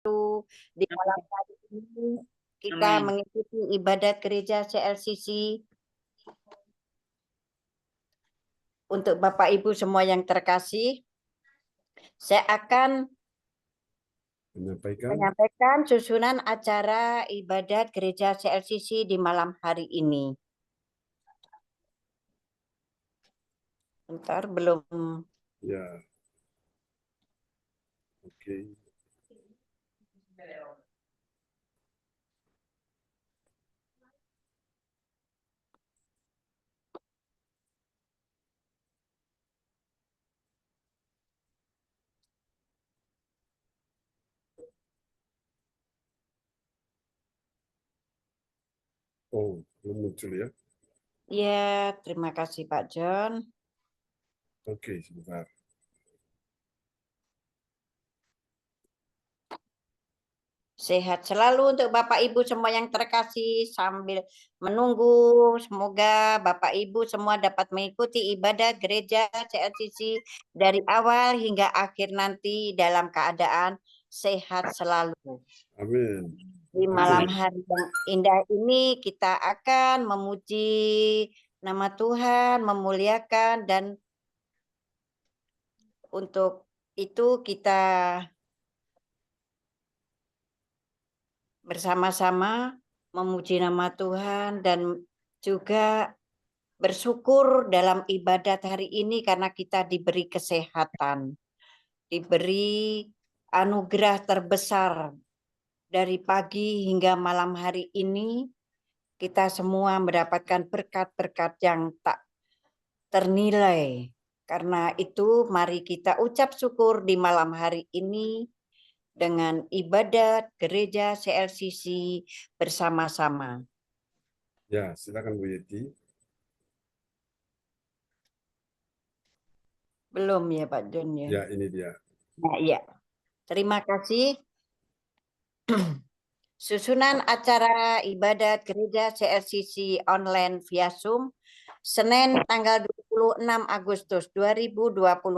di malam hari ini kita mengikuti ibadat gereja CLCC. Untuk Bapak Ibu semua yang terkasih, saya akan menyampaikan susunan acara ibadat gereja CLCC di malam hari ini. Bentar, belum. Ya. Oke. Oh, belum muncul ya? Ya, terima kasih Pak John. Oke, sebentar. Sehat selalu untuk Bapak Ibu semua yang terkasih. Sambil menunggu, semoga Bapak Ibu semua dapat mengikuti ibadah gereja CLCC dari awal hingga akhir nanti dalam keadaan sehat selalu. Amin. Di malam hari yang indah ini kita akan memuji nama Tuhan, memuliakan, dan untuk itu kita bersama-sama memuji nama Tuhan dan juga bersyukur dalam ibadat hari ini karena kita diberi kesehatan, diberi anugerah terbesar dari pagi hingga malam hari ini. Kita semua mendapatkan berkat-berkat yang tak ternilai. Karena itu mari kita ucap syukur di malam hari ini dengan ibadat gereja CLCC bersama-sama. Ya, silakan Bu Yeti. Belum ya Pak John ya? Ya, ini dia. Nah, iya. Terima kasih. Susunan acara ibadat gereja CLCC online via Zoom Senin tanggal 26 Agustus 2024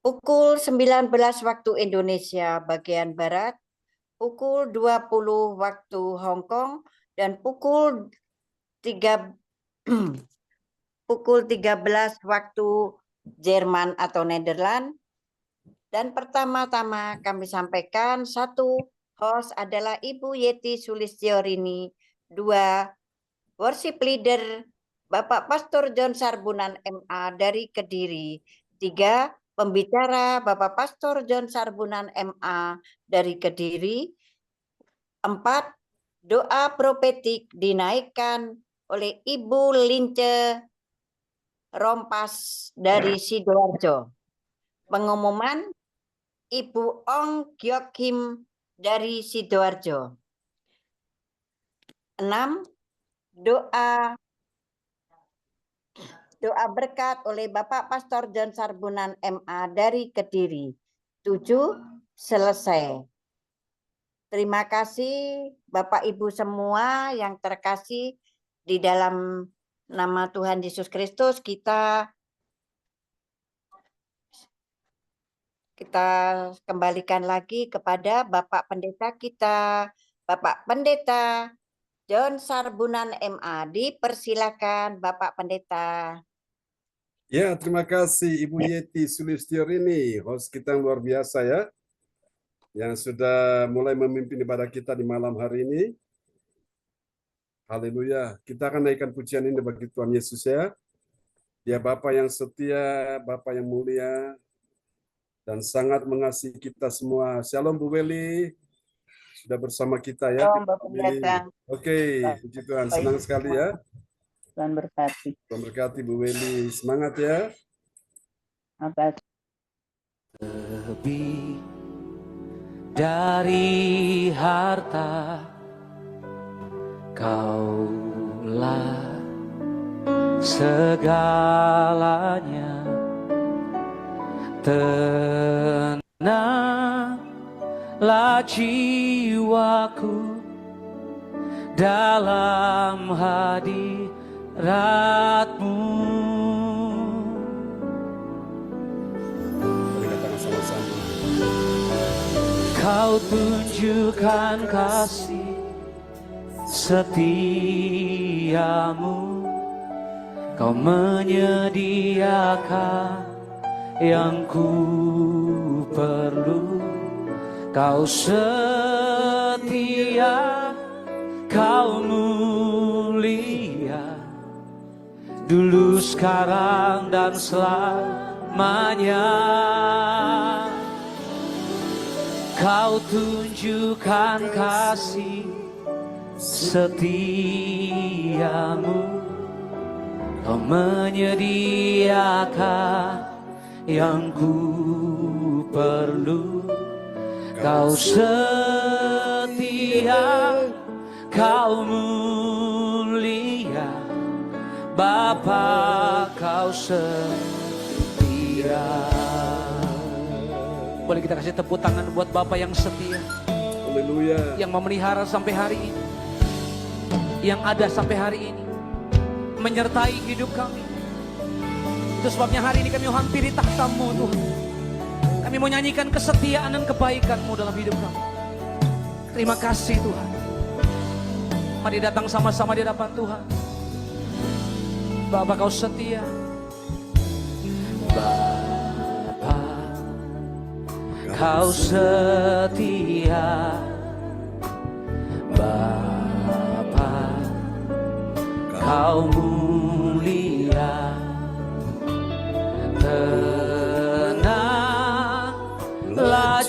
pukul 19 waktu Indonesia bagian Barat, pukul 20 waktu Hong Kong, dan pukul 13 waktu Jerman atau Nederland. Dan pertama-tama kami sampaikan, satu, host adalah Ibu Yeti Sulistiorini, dua, worship leader Bapak Pastor John Sarbunan MA dari Kediri, tiga, pembicara Bapak Pastor John Sarbunan MA dari Kediri, empat, doa profetik dinaikkan oleh Ibu Lince Rompas dari Sidoarjo. Pengumuman Ibu Ong Gyok Kim dari Sidoarjo. 6. Doa berkat oleh Bapak Pastor John Sarbunan MA dari Kediri. 7. Selesai. Terima kasih Bapak Ibu semua yang terkasih di dalam nama Tuhan Yesus Kristus. Kita kembalikan lagi kepada Bapak Pendeta kita, Bapak Pendeta John Sarbunan MA. Dipersilakan Bapak Pendeta. Ya, terima kasih Ibu Yeti Sulistiorini, host kita yang luar biasa ya, yang sudah mulai memimpin ibadah kita di malam hari ini. Haleluya. Kita akan naikkan pujian ini bagi Tuhan Yesus ya. Dia Bapa yang setia, Bapa yang mulia, dan sangat mengasihi kita semua. Shalom Bu Weli, sudah bersama kita ya. Shalom Bapak Pendeta. Oke, puji Tuhan, senang sekali ya. Tuhan berkati. Tuhan berkati Bu Weli, semangat ya. Lebih dari harta, Kaulah segalanya. Tenanglah jiwaku dalam hadirat-Mu. Mari katakan sama-sama. Kau tunjukkan kasih setiamu, Kau menyediakan yang ku perlu. Kau setia, Kau mulia, dulu, sekarang, dan selamanya. Kau tunjukkan kasih setiamu, Kau menyediakan yang ku perlu. Kau setia, Kau mulia, Bapa, Kau setia. Boleh kita kasih tepuk tangan buat Bapa yang setia, Haleluya. yang memelihara sampai hari ini, yang ada sampai hari ini, menyertai hidup kami. Itu sebabnya hari ini kami hampiri tahta-Mu, Tuhan. Kami mau nyanyikan kesetiaan dan kebaikan-Mu dalam hidup kami. Terima kasih, Tuhan. Mari datang sama-sama di hadapan Tuhan. Bapa, Kau setia. Bapa, Kau setia. Bapa, Kau mulia. Tenanglah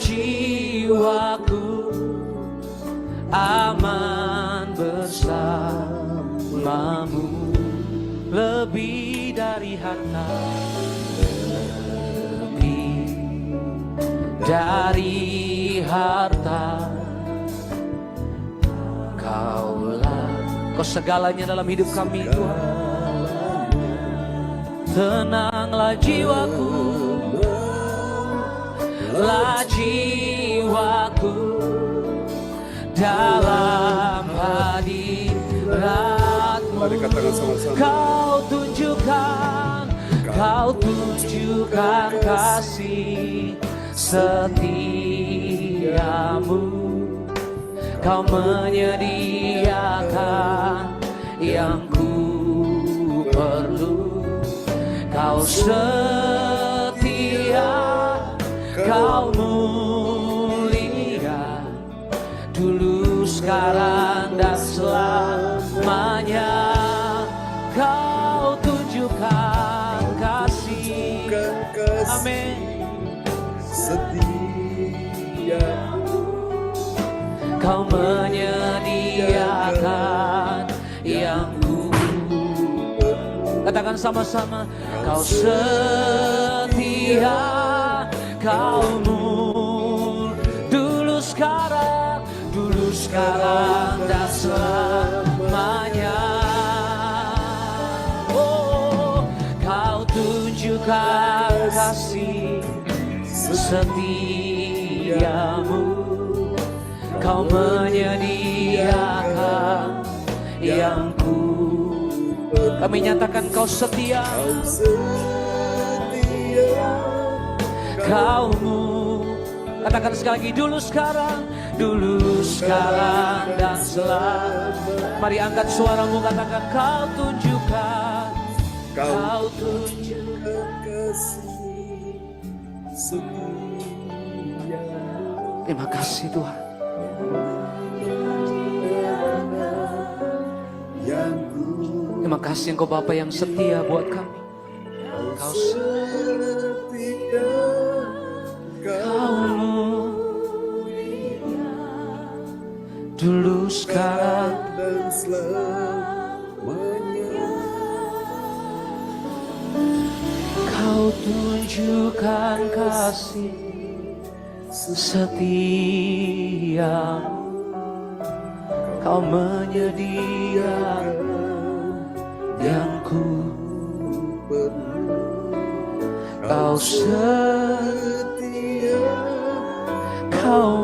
jiwaku, aman bersamamu. Lebih dari harta, lebih dari harta, Kau segalanya dalam hidup kami, Tuhan. Tenanglah jiwaku, dalam hadirat-Mu. Mari katakan sama-sama. Kau tunjukkan kasih setiamu, Kau menyediakan yang ku perlu. Kau setia, Kau mulia, dulu, sekarang, dan selamanya. Kau tunjukkan kasih, amin, setia. Kau menyediakan yang ku. Katakan sama-sama. Kau setia, Kau dulu, sekarang, dan selamanya. Oh, Kau tunjukkan kasih setiamu, Kau menyediakan yang ku. Kami nyatakan Kau setia, Kau katakan sekali lagi, dulu, sekarang, dan selamanya. Mari angkat suaramu, katakan Kau tunjukkan kasih setia. Terima kasih, Tuhan. Terima kasih Engkau Bapa yang setia buat kami. Kau setia, Kau mulia, dulu, sekarang, dan selamanya. Kau tunjukkan kasih setia, Kau menyediakan yang ku perlu. Kau setia, Kau.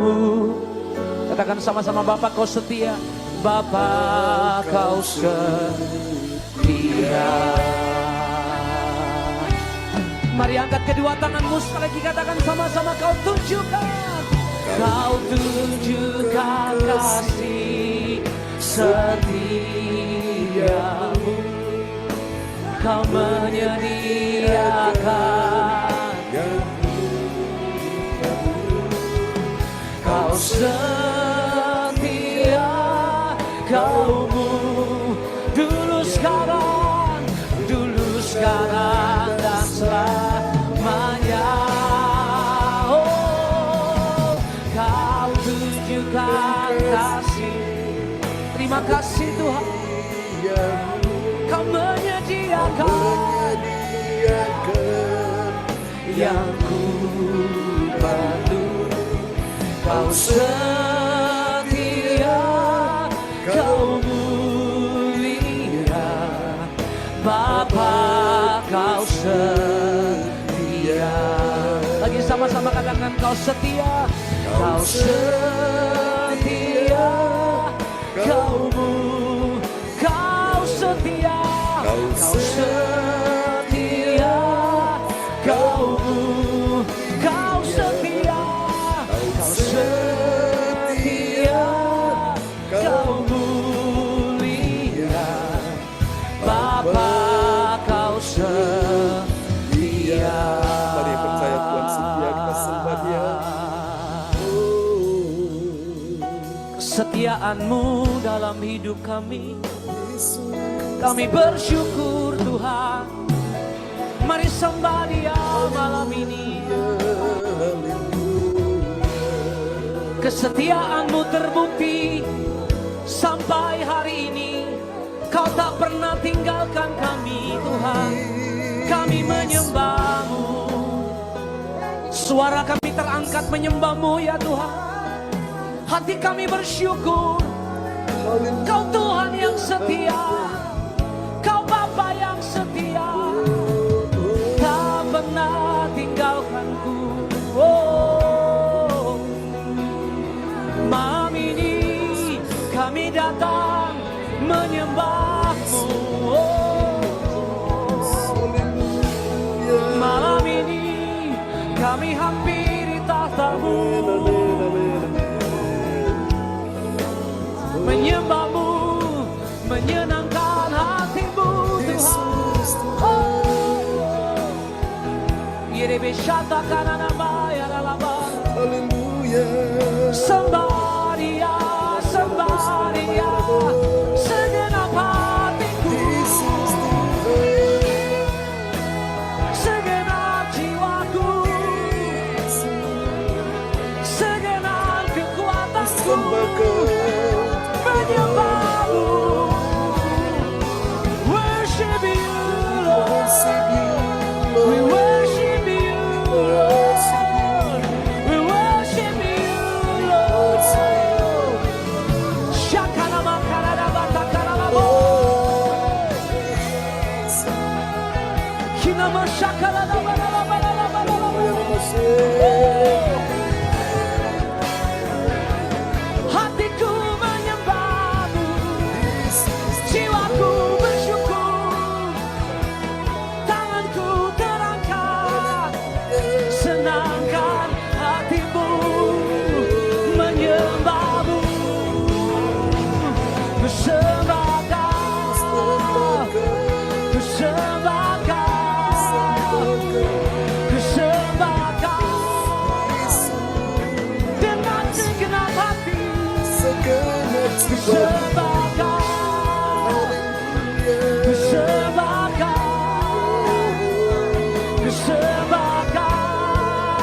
Katakan sama-sama, Bapa, Kau setia. Bapa, Kau setia. Mari angkat kedua tanganmu sekali lagi, katakan sama-sama, Kau tunjukkan Kau tunjukkan kasih setiamu, Kau menyediakan, Kau setia, Kau-Mu dulu sekarang dan selamanya. Oh, Kau tunjukkan kasih. Terima kasih Tuhan, Kau menyediakan yang ku perlu. Kau setia, Kau mulia, Bapa, Kau setia. Lagi sama-sama katakan, Kau setia, Kau setia, Kau-Mu, Kau setia, Kau setia, Kau-Mu, Kau setia, Kau setia, Kau mulia, Bapa, Kau setia. Mari percaya Tuhan setia, kita sembah Dia. Kesetiaan-Mu dalam hidup kami bersyukur Tuhan. Mari sembah Dia malam ini. Kesetiaan-Mu terbukti sampai hari ini. Kau tak pernah tinggalkan kami Tuhan. Kami menyembah-Mu. Suara kami terangkat menyembah-Mu ya Tuhan. Hati kami bersyukur. Kau Tuhan yang setia, Kau Bapa yang setia, tak pernah tinggalkanku. Oh, malam ini kami datang menyembah-Mu. Oh, malam ini kami hampiri tahta-Mu, menyembah-Mu, menyenangkan hati-Mu Tuhan. Oh, Yerebe syata kananama ya lalaba. Sembah Dia, sembah Dia, segenap hatiku, segenap jiwaku, segenap kekuatanku. Menyembah-Mu, worship You, Lord. We worship You, Lord. We worship You, Lord. Shakalama kalalaba takalabo. Kinama shakalaba lalaba lalaba lalaba. Hatiku menyembah-Mu, jiwaku bersyukur, tanganku terangkat, senangkan hati-Mu, menyembah-Mu, bersembah Kau, bersembah Kau, bersembah Kau, dengan segenap hati, bersembah Kau, bersembah Kau, bersembah Kau,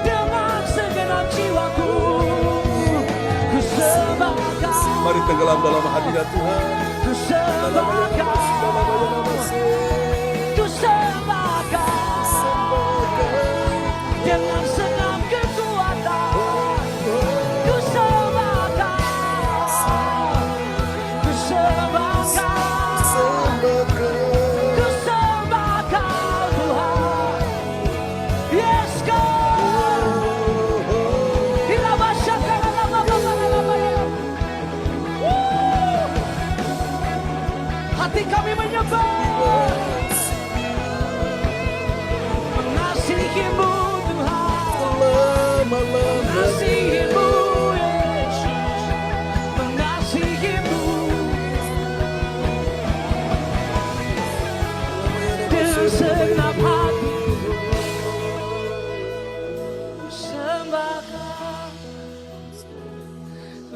dengan segenap jiwaku, bersembah Kau. Mari tenggelam dalam hadirat Tuhan. Bersembah Kau, bersembah Kau, dengan senang kekuatan, bersembah Kau, bersembah Kau, bersembah Kau Tuhan. Yes God. Hati kami menyembah, mengasihi-Mu Tuhan,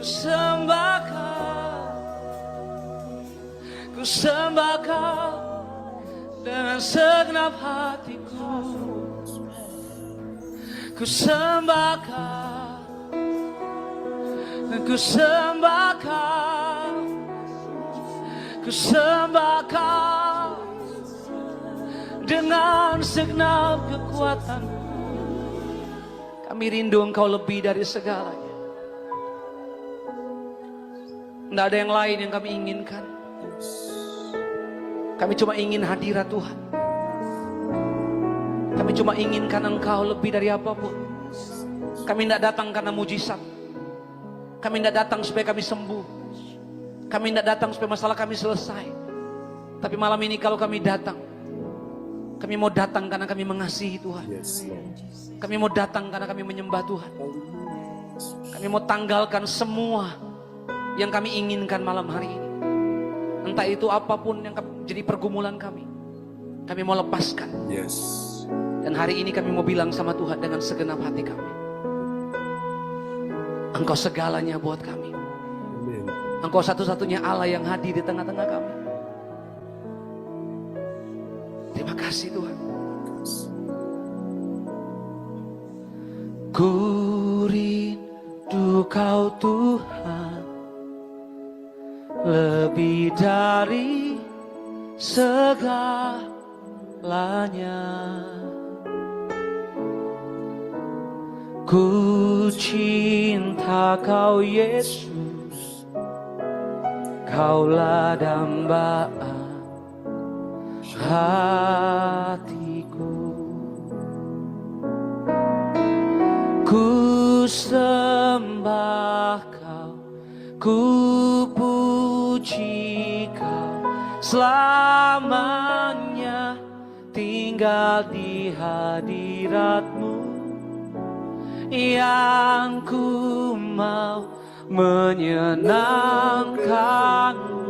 Ku sembah Kau dengan segenap hatiku. Ku sembah Kau, ku sembah Kau, ku sembah Kau dengan segenap kekuatanku. Kami rindu Engkau lebih dari segalanya. Tidak ada yang lain yang kami inginkan. Kami cuma ingin hadirat Tuhan. Kami cuma inginkan Engkau lebih dari apapun. Kami tidak datang karena mujizat. Kami tidak datang supaya kami sembuh. Kami tidak datang supaya masalah kami selesai. Tapi malam ini kalau kami datang, kami mau datang karena kami mengasihi Tuhan. Kami mau datang karena kami menyembah Tuhan. Kami mau tanggalkan semua yang kami inginkan malam hari ini. Entah itu apapun yang jadi pergumulan kami mau lepaskan. Dan hari ini kami mau bilang sama Tuhan dengan segenap hati kami, Engkau segalanya buat kami. Engkau satu-satunya Allah yang hadir di tengah-tengah kami. Terima kasih Tuhan. Ku rindu Kau Tuhan, lebih dari segalanya. Ku cinta Kau Yesus, Kaulah dambaan hatiku. Ku sembah Kau, ku puji Kau, selamanya tinggal di hadirat-Mu. Yang ku mau menyenangkan-Mu,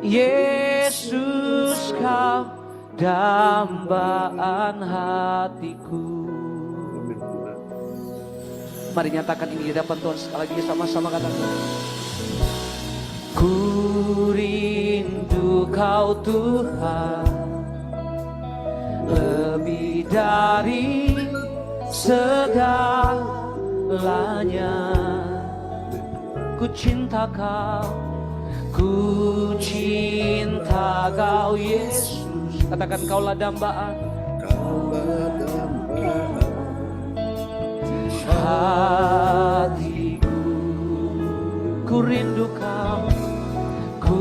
Yesus, Kau dambaan hatiku. Mari nyatakan ini di hadapan Tuhan sekali lagi, sama-sama katakan. Ku rindu Kau Tuhan, lebih dari segalanya. Ku cinta Kau, ku cinta Kau Yesus. Katakan Kaulah dambaan hatiku. Ku rindu Kau, ku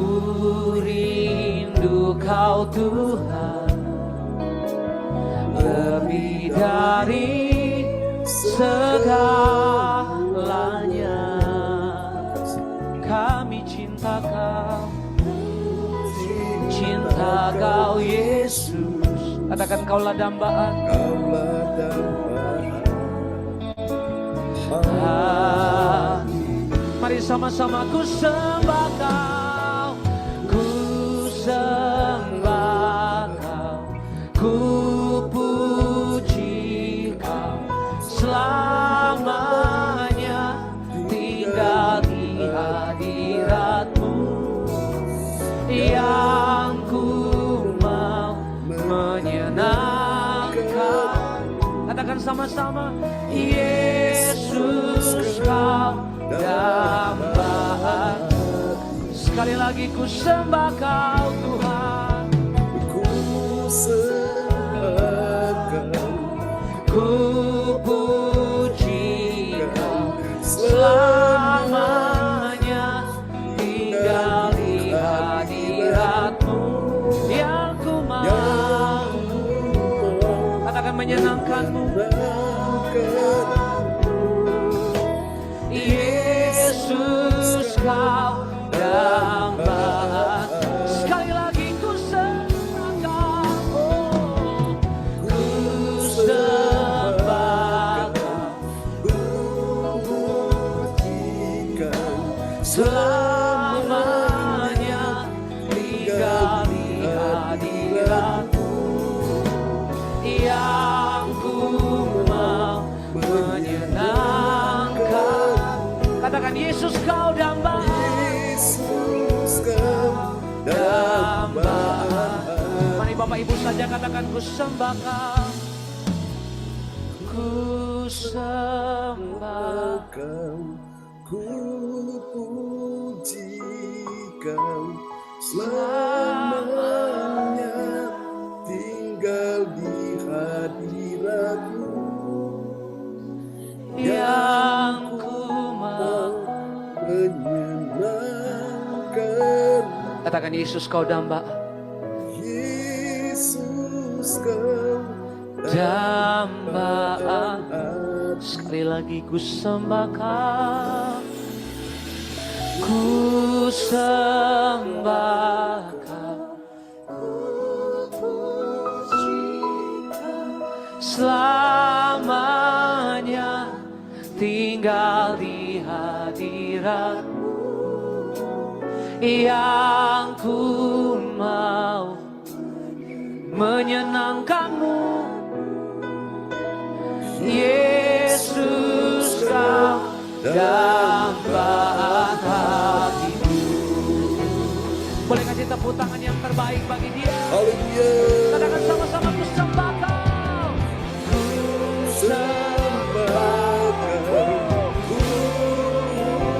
rindu Kau Tuhan, lebih dari segalanya. Kami cinta Kau, cinta Kau Yesus. Katakan Kaulah dambaan mari sama-sama. Ku sembah Kau, ku sembah Kau, ku puji Kau, selamanya tinggal di hadirat-Mu. Yang ku mau menyenangkan. Katakan sama-sama. Yesus, Kau dambaan. Sekali lagi ku sembah Kau Tuhan, ku sembah Kau, ku puji Kau, selamanya tinggal di hadirat-Mu. Yang ku mau, katakan menyenangkan-Mu. Yesus, Kau dambaan. Sekali lagi ku sembah Kau, ku sembah Kau, ku puji Kau, selamanya tinggal di hadirat-Mu. Yang ku mau menyenangkan. Katakan Yesus kau dambaan. Yesus kau dambaan. Mari Bapak Ibu saja katakan ku sembah kau. Ku sembah Kau, ku puji kau selamanya, tinggal di hadiratmu yang ku mau. menyenangkan. Katakan Yesus kau dambaan. Yesus kau Dambaan. Sekali lagi ku sembah kau. Ku sembah kau. Selamanya tinggal di hadiratmu yang ku mau menyenangkanmu. Yesus kau dambaan hatiku. Boleh kasih tepuk tangan yang terbaik bagi dia. Haleluya. Katakan sama-sama ku sembah kau. Ku sembah kau. Ku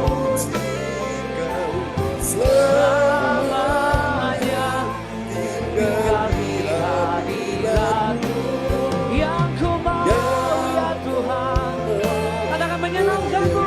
puji kau Selamanya tinggal di hadiratmu yang ku mau ya Tuhan. Katakan menyenangkanmu.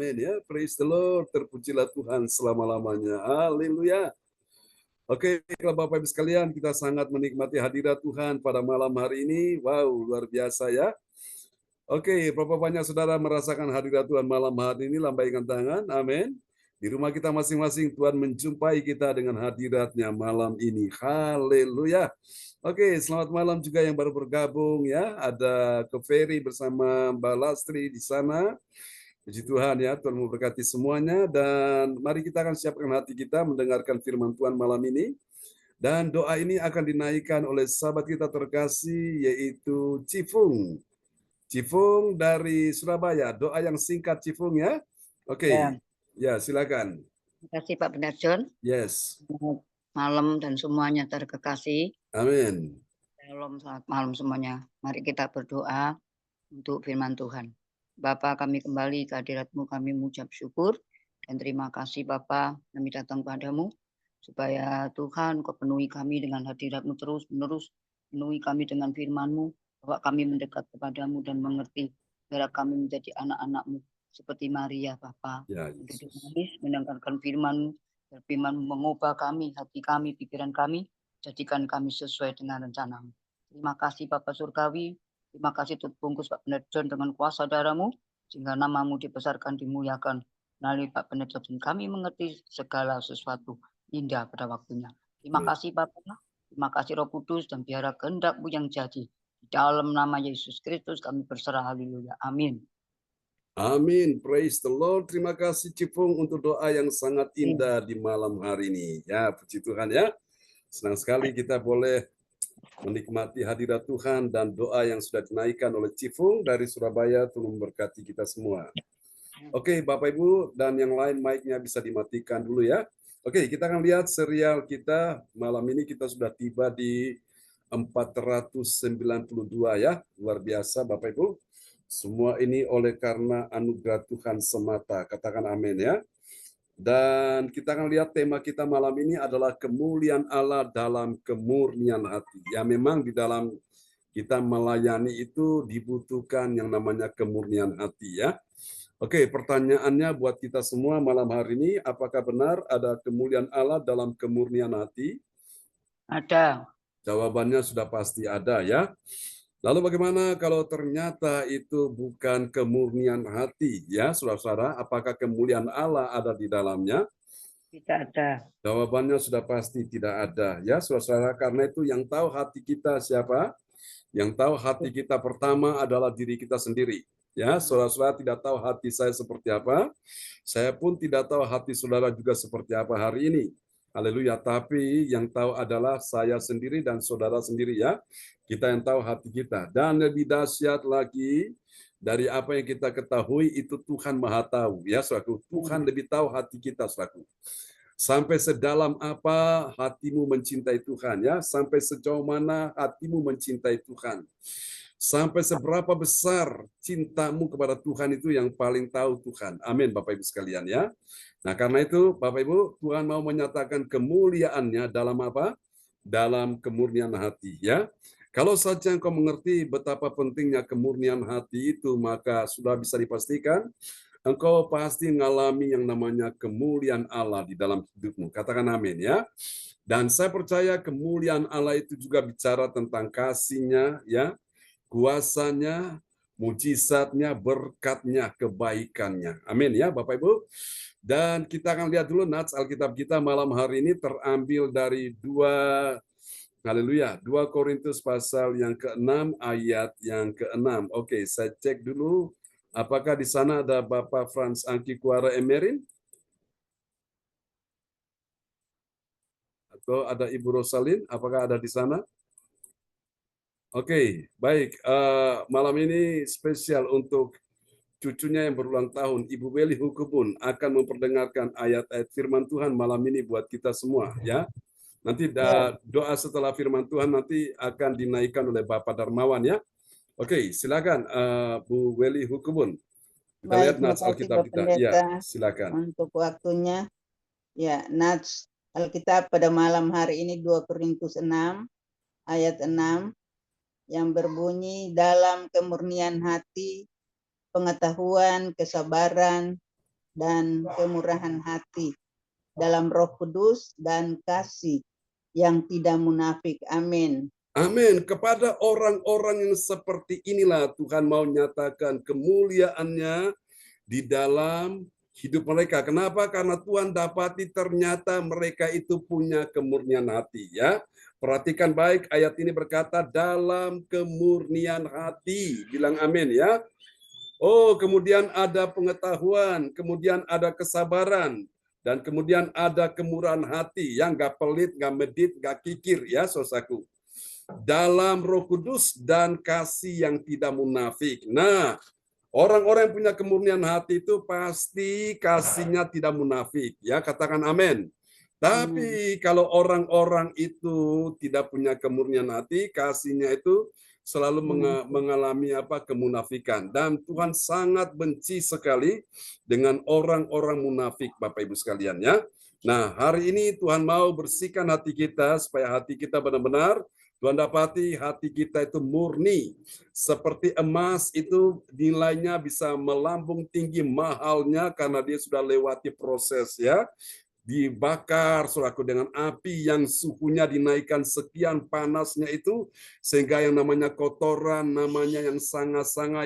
Amin ya. Praise the Lord. Terpujilah Tuhan selama-lamanya. Haleluya. Oke, kalau Bapak Ibu sekalian, kita sangat menikmati hadirat Tuhan pada malam hari ini. Wow, luar biasa ya. Oke, berapa banyak saudara merasakan hadirat Tuhan malam hari ini? Lambaikan tangan, amin. Di rumah kita masing-masing, Tuhan menjumpai kita dengan hadiratnya malam ini. Haleluya. Oke, selamat malam juga yang baru bergabung ya. Ada Ke Ferry bersama Mbak Lastri di sana. Puji Tuhan ya, Tuhan memberkati semuanya. Dan mari kita akan siapkan hati kita mendengarkan firman Tuhan malam ini. Dan doa ini akan dinaikkan oleh sahabat kita terkasih, yaitu Cifung. Cifung dari Surabaya. Doa yang singkat Cifung ya. Oke. Ya, silakan. Terima kasih Pak Benar John. Yes. Malam dan semuanya terkasih. Amin. Shalom, selamat malam semuanya. Mari kita berdoa untuk firman Tuhan. Bapa, kami kembali ke hadirat-Mu, kami mengucap syukur dan terima kasih Bapa, kami datang padamu supaya Tuhan Kau penuhi kami dengan hadirat-Mu terus menerus, penuhi kami dengan firman-Mu, bahwa kami mendekat kepadamu dan mengerti, biar kami menjadi anak-anak-Mu seperti Maria Bapa. Ya, Untuk mendengarkan firman-Mu, biar firman-Mu mengubah kami, hati kami, pikiran kami, jadikan kami sesuai dengan rencana-Mu. Terima kasih Bapa Surgawi, terima kasih terbungkus Pak Benar John dengan kuasa darah-Mu, sehingga nama-Mu dibesarkan, dimuliakan. Melalui Pak Benar John kami mengerti segala sesuatu indah pada waktunya. Terima kasih Bapa, terima kasih Roh Kudus, dan biarlah kehendak-Mu yang jadi. Di dalam nama Yesus Kristus kami berserah, haleluya, amin. Amin, praise the Lord. Terima kasih Cifung untuk doa yang sangat indah di malam hari ini. Ya, puji Tuhan ya. Senang sekali kita boleh menikmati hadirat Tuhan dan doa yang sudah dinaikkan oleh Cifung dari Surabaya. Tuhan memberkati kita semua. Oke, Bapak Ibu dan yang lain mic-nya bisa dimatikan dulu ya. Oke, kita akan lihat serial kita. Malam ini kita sudah tiba di 492 ya. Luar biasa Bapak Ibu. Semua ini oleh karena anugerah Tuhan semata. Katakan amin ya. Dan kita akan lihat tema kita malam ini adalah kemuliaan Allah dalam kemurnian hati. Ya memang di dalam kita melayani itu dibutuhkan yang namanya kemurnian hati ya. Oke, pertanyaannya buat kita semua malam hari ini, apakah benar ada kemuliaan Allah dalam kemurnian hati? Ada. Jawabannya sudah pasti ada ya. Lalu bagaimana kalau ternyata itu bukan kemurnian hati ya, saudara-saudara? Apakah kemuliaan Allah ada di dalamnya? Tidak ada. Jawabannya sudah pasti tidak ada ya, saudara-saudara. Karena itu yang tahu hati kita siapa? Yang tahu hati kita pertama adalah diri kita sendiri. Ya, saudara-saudara tidak tahu hati saya seperti apa. Saya pun tidak tahu hati saudara juga seperti apa hari ini. Haleluya. Tapi yang tahu adalah saya sendiri dan saudara sendiri ya. Kita yang tahu hati kita. Dan lebih dahsyat lagi dari apa yang kita ketahui itu Tuhan Maha tahu ya, saudaraku. Tuhan lebih tahu hati kita, saudaraku. Sampai sedalam apa hatimu mencintai Tuhan ya, sampai sejauh mana hatimu mencintai Tuhan. Sampai seberapa besar cintamu kepada Tuhan itu yang paling tahu Tuhan. Amin Bapak Ibu sekalian ya. Nah karena itu Bapak Ibu, Tuhan mau menyatakan kemuliaannya dalam apa? Dalam kemurnian hati ya. Kalau saja engkau mengerti betapa pentingnya kemurnian hati itu, maka sudah bisa dipastikan engkau pasti mengalami yang namanya kemuliaan Allah di dalam hidupmu. Katakan amin ya. Dan saya percaya kemuliaan Allah itu juga bicara tentang kasih-Nya ya, kuasanya, mujizatnya, berkatnya, kebaikannya. Amin ya Bapak Ibu. Dan kita akan lihat dulu nats Alkitab kita malam hari ini terambil dari 2 Korintus pasal yang ke-6 ayat yang ke-6. Oke, saya cek dulu apakah di sana ada Bapak Frans Angki Kuara Emerin? Atau ada Ibu Rosalin? Apakah ada di sana? Oke, baik. Malam ini spesial untuk cucunya yang berulang tahun, Ibu Weli Hukubun akan memperdengarkan ayat-ayat firman Tuhan malam ini buat kita semua, ya. Nanti doa setelah firman Tuhan nanti akan dinaikkan oleh Bapak Darmawan, ya. Oke, silakan Bu Weli Hukubun. Kita lihat nats Alkitab kita. Ya, silakan. Untuk waktunya, ya, nats Alkitab pada malam hari ini 2 Korintus 6 ayat 6 yang berbunyi, dalam kemurnian hati, pengetahuan, kesabaran, dan kemurahan hati dalam Roh Kudus dan kasih yang tidak munafik. Amin. Amin. Kepada orang-orang yang seperti inilah Tuhan mau nyatakan kemuliaannya di dalam hidup mereka. Kenapa? Karena Tuhan dapati ternyata mereka itu punya kemurnian hati, ya. Perhatikan baik, ayat ini berkata dalam kemurnian hati. Bilang amin, ya. Oh, kemudian ada pengetahuan, kemudian ada kesabaran, dan kemudian ada kemurahan hati yang gak pelit, gak medit, gak kikir, ya, saudaraku. Dalam Roh Kudus dan kasih yang tidak munafik. Nah, orang-orang yang punya kemurnian hati itu pasti kasihnya tidak munafik, ya, katakan amin. Tapi kalau orang-orang itu tidak punya kemurnian hati, kasihnya itu selalu mengalami kemunafikan, dan Tuhan sangat benci sekali dengan orang-orang munafik, Bapak Ibu sekalian, ya. Nah, hari ini Tuhan mau bersihkan hati kita supaya hati kita benar-benar Tuhan dapati hati kita itu murni. Seperti emas itu nilainya bisa melambung tinggi mahalnya karena dia sudah lewati proses, ya. Dibakar, saudaraku, dengan api yang suhunya dinaikkan sekian panasnya itu, sehingga yang namanya kotoran, namanya yang sanga-sanga,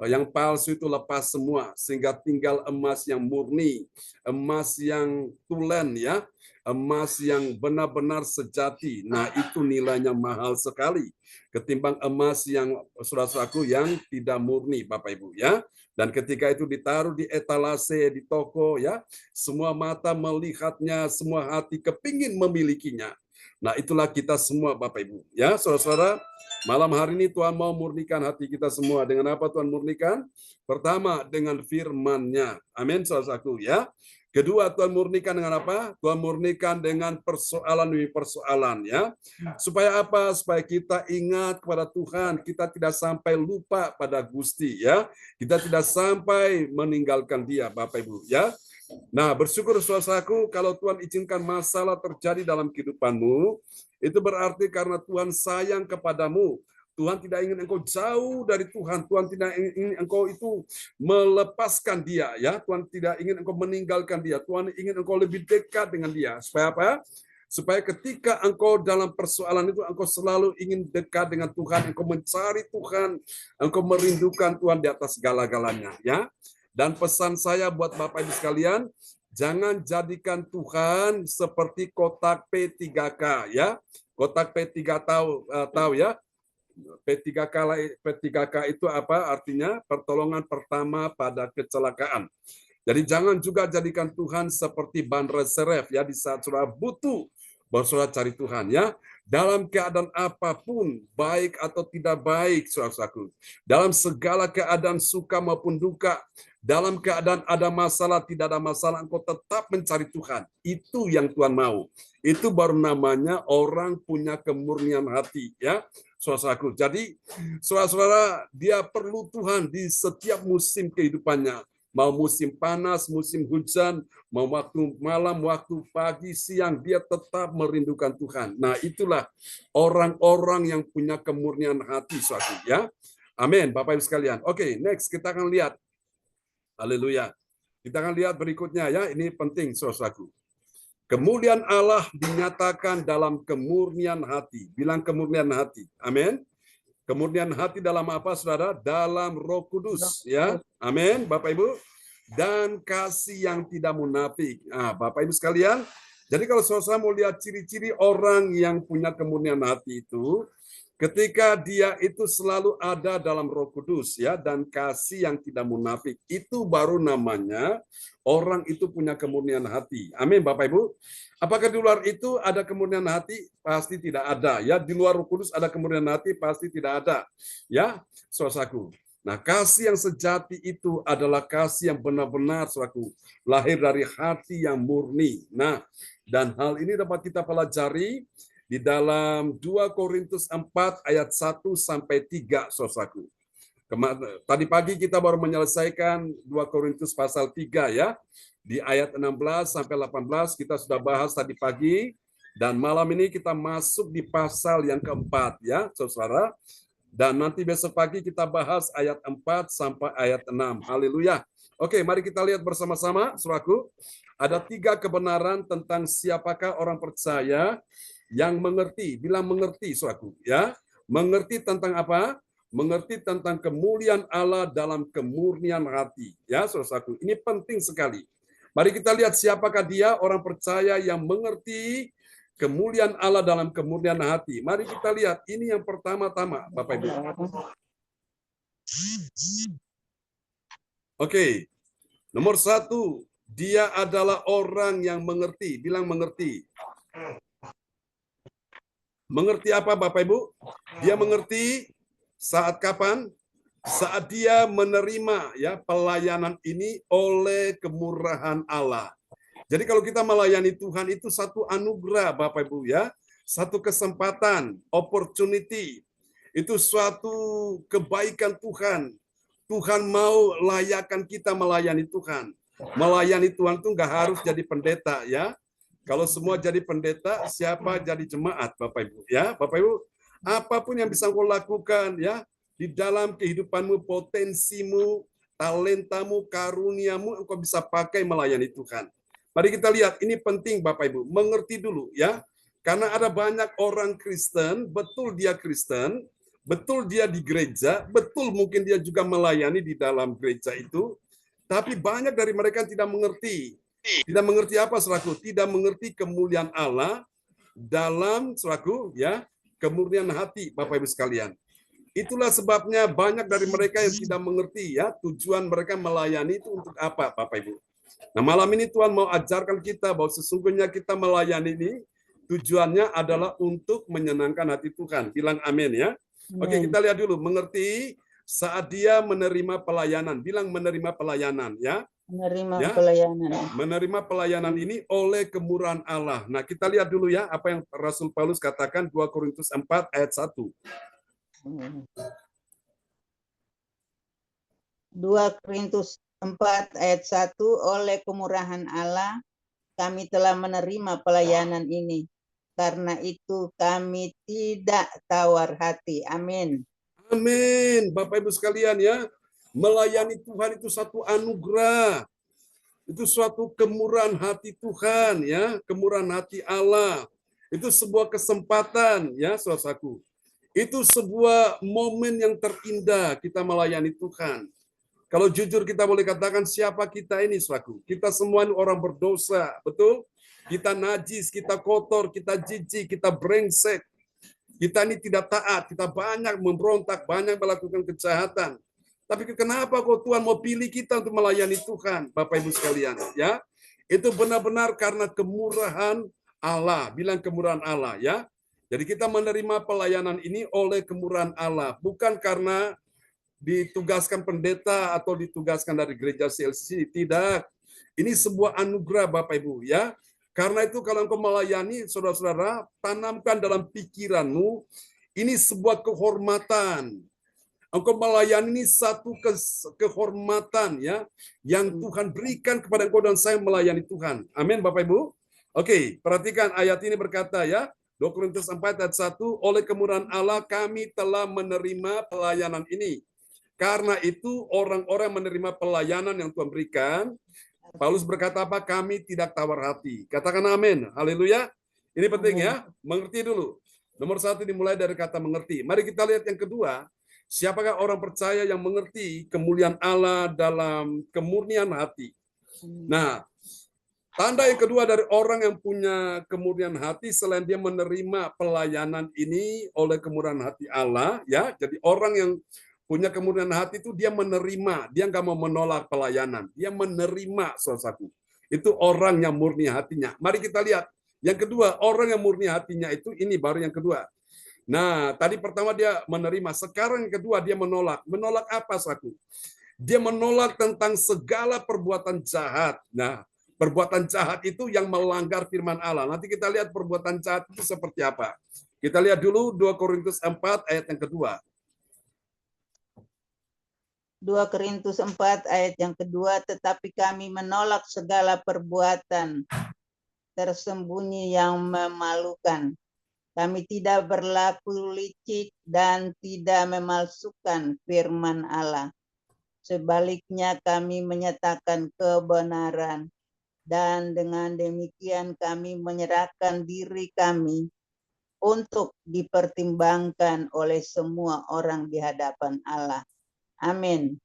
yang palsu itu lepas semua, sehingga tinggal emas yang murni, emas yang tulen, ya. Emas yang benar-benar sejati. Nah, itu nilainya mahal sekali ketimbang emas yang saudara-saudaraku yang tidak murni, Bapak Ibu, ya. Dan ketika itu ditaruh di etalase di toko, ya, semua mata melihatnya, semua hati kepingin memilikinya. Nah, itulah kita semua, Bapak Ibu, ya, saudara-saudara. Malam hari ini Tuhan mau murnikan hati kita semua. Dengan apa Tuhan murnikan? Pertama, dengan firman-Nya. Amin, saudaraku, ya. Kedua, Tuhan murnikan dengan apa? Tuhan murnikan dengan persoalan demi persoalan, ya. Supaya apa? Supaya kita ingat kepada Tuhan, kita tidak sampai lupa pada Gusti, ya. Kita tidak sampai meninggalkan Dia, Bapak Ibu, ya. Nah, bersyukur saudaraku kalau Tuhan izinkan masalah terjadi dalam kehidupanmu, itu berarti karena Tuhan sayang kepadamu. Tuhan tidak ingin engkau jauh dari Tuhan. Tuhan tidak ingin engkau itu melepaskan Dia, ya. Tuhan tidak ingin engkau meninggalkan Dia. Tuhan ingin engkau lebih dekat dengan Dia. Supaya apa? Supaya ketika engkau dalam persoalan itu, engkau selalu ingin dekat dengan Tuhan, engkau mencari Tuhan, engkau merindukan Tuhan di atas segala-galanya, ya. Dan pesan saya buat Bapak Ibu sekalian, jangan jadikan Tuhan seperti kotak P3K, ya. Kotak P3 tahu, ya. P3K itu apa artinya? Pertolongan pertama pada kecelakaan. Jadi jangan juga jadikan Tuhan seperti ban reserve, ya, di saat saudara butuh baru saudara cari Tuhan, ya. Dalam keadaan apapun, baik atau tidak baik, saudaraku, dalam segala keadaan suka maupun duka, dalam keadaan ada masalah, tidak ada masalah, engkau tetap mencari Tuhan. Itu yang Tuhan mau. Itu baru namanya orang punya kemurnian hati, ya, saudaraku. Jadi, saudara-saudara, dia perlu Tuhan di setiap musim kehidupannya. Mau musim panas, musim hujan, mau waktu malam, waktu pagi, siang, dia tetap merindukan Tuhan. Nah, itulah orang-orang yang punya kemurnian hati, saudaraku, ya. Amin, Bapak Ibu sekalian. Oke, next kita akan lihat. Haleluya. Kita akan lihat berikutnya, ya. Ini penting, saudaraku. Kemuliaan Allah dinyatakan dalam kemurnian hati. Bilang kemurnian hati. Amin. Kemurnian hati dalam apa, saudara? Dalam Roh Kudus, ya. Amin, Bapak Ibu. Dan kasih yang tidak munafik. Nah, Bapak Ibu sekalian, jadi kalau saudara mau lihat ciri-ciri orang yang punya kemurnian hati itu, ketika dia itu selalu ada dalam Roh Kudus, ya, dan kasih yang tidak munafik, itu baru namanya orang itu punya kemurnian hati. Amin, Bapak Ibu. Apakah di luar itu ada kemurnian hati? Pasti tidak ada, ya. Di luar Roh Kudus ada kemurnian hati? Pasti tidak ada, ya, saudaraku. Nah, kasih yang sejati itu adalah kasih yang benar-benar, saudaraku, lahir dari hati yang murni. Nah, dan hal ini dapat kita pelajari di dalam 2 Korintus 4 ayat 1 sampai 3, saudaraku. Tadi pagi kita baru menyelesaikan 2 Korintus pasal 3, ya. Di ayat 16 sampai 18 kita sudah bahas tadi pagi, dan malam ini kita masuk di pasal yang keempat, ya, saudara. Dan nanti besok pagi kita bahas ayat 4 sampai ayat 6. Haleluya. Oke, mari kita lihat bersama-sama, saudaraku. Ada 3 kebenaran tentang siapakah orang percaya yang mengerti. Bilang mengerti, saudaraku. Ya, mengerti tentang apa? Mengerti tentang kemuliaan Allah dalam kemurnian hati. Ya, saudaraku. Ini penting sekali. Mari kita lihat siapakah dia orang percaya yang mengerti kemuliaan Allah dalam kemurnian hati. Mari kita lihat. Ini yang pertama-tama, Bapak Ibu. Oke. Nomor 1, dia adalah orang yang mengerti. Bilang mengerti. Mengerti apa Bapak Ibu? Dia mengerti saat kapan? Saat dia menerima ya pelayanan ini oleh kemurahan Allah. Jadi kalau kita melayani Tuhan itu satu anugerah Bapak Ibu ya. Satu kesempatan, opportunity. Itu suatu kebaikan Tuhan. Tuhan mau layakkan kita melayani Tuhan. Melayani Tuhan itu nggak harus jadi pendeta ya. Kalau semua jadi pendeta, siapa jadi jemaat Bapak Ibu ya. Bapak Ibu, apapun yang bisa kau lakukan ya di dalam kehidupanmu, potensimu, talentamu, karuniamu, engkau bisa pakai melayani Tuhan. Mari kita lihat, ini penting Bapak Ibu, mengerti dulu ya. Karena ada banyak orang Kristen, betul dia Kristen, betul dia di gereja, betul mungkin dia juga melayani di dalam gereja itu, tapi banyak dari mereka tidak mengerti. Tidak mengerti apa, saudaraku? Tidak mengerti kemuliaan Allah dalam, saudaraku, ya, kemurnian hati, Bapak Ibu sekalian. Itulah sebabnya banyak dari mereka yang tidak mengerti ya tujuan mereka melayani itu untuk apa, Bapak Ibu. Nah, malam ini Tuhan mau ajarkan kita bahwa sesungguhnya kita melayani ini tujuannya adalah untuk menyenangkan hati Tuhan. Bilang amin ya. Oke, kita lihat dulu. Mengerti saat dia menerima pelayanan. Bilang menerima pelayanan ya. Menerima Ya, pelayanan. menerima pelayanan ini oleh kemurahan Allah. Nah, kita lihat dulu ya apa yang Rasul Paulus katakan 2 Korintus 4 ayat 1. 2 Korintus 4 ayat 1, oleh kemurahan Allah kami telah menerima pelayanan ini. Karena itu kami tidak tawar hati. Amin. Amin. Bapak Ibu sekalian ya, melayani Tuhan itu satu anugerah. Itu suatu kemurahan hati Tuhan ya, kemurahan hati Allah. Itu sebuah kesempatan ya, saudaraku. Itu sebuah momen yang terindah kita melayani Tuhan. Kalau jujur kita boleh katakan siapa kita ini, saudaraku. Kita semua ini orang berdosa, betul? Kita najis, kita kotor, kita jijik, kita brengsek. Kita ini tidak taat, kita banyak memberontak, banyak melakukan kejahatan. Tapi kenapa kok Tuhan mau pilih kita untuk melayani Tuhan, Bapak Ibu sekalian? Ya, itu benar-benar karena kemurahan Allah. Bilang kemurahan Allah, ya. Jadi kita menerima pelayanan ini oleh kemurahan Allah, bukan karena ditugaskan pendeta atau ditugaskan dari gereja CLC. Tidak. Ini sebuah anugerah Bapak Ibu, ya. Karena itu kalau engkau melayani, saudara-saudara, tanamkan dalam pikiranmu, ini sebuah kehormatan. Engkau melayani ini satu kehormatan ya yang Tuhan berikan kepada engkau dan saya melayani Tuhan. Amin Bapak Ibu. Oke, perhatikan ayat ini berkata ya, 2 Korintus 4 ayat 1, oleh kemurahan Allah kami telah menerima pelayanan ini. Karena itu orang-orang menerima pelayanan yang Tuhan berikan, Paulus berkata apa? Kami tidak tawar hati. Katakan amin. Haleluya. Ini penting ya, mengerti dulu. Nomor 1 dimulai dari kata mengerti. Mari kita lihat yang kedua. Siapakah orang percaya yang mengerti kemuliaan Allah dalam kemurnian hati? Nah, tanda yang kedua dari orang yang punya kemurnian hati selain dia menerima pelayanan ini oleh kemurahan hati Allah, ya. Jadi orang yang punya kemurnian hati itu dia menerima, dia nggak mau menolak pelayanan, dia menerima sesuatu. Itu orang yang murni hatinya. Mari kita lihat. Yang kedua, orang yang murni hatinya itu ini baru yang kedua. Nah, tadi pertama dia menerima, sekarang yang kedua dia menolak. Menolak apa, saudaraku? Dia menolak tentang segala perbuatan jahat. Nah, perbuatan jahat itu yang melanggar firman Allah. Nanti kita lihat perbuatan jahat itu seperti apa. Kita lihat dulu 2 Korintus 4 ayat yang kedua. 2 Korintus 4 ayat yang kedua, tetapi kami menolak segala perbuatan tersembunyi yang memalukan. Kami tidak berlaku licik dan tidak memalsukan firman Allah. Sebaliknya kami menyatakan kebenaran, dan dengan demikian kami menyerahkan diri kami untuk dipertimbangkan oleh semua orang di hadapan Allah. Amin.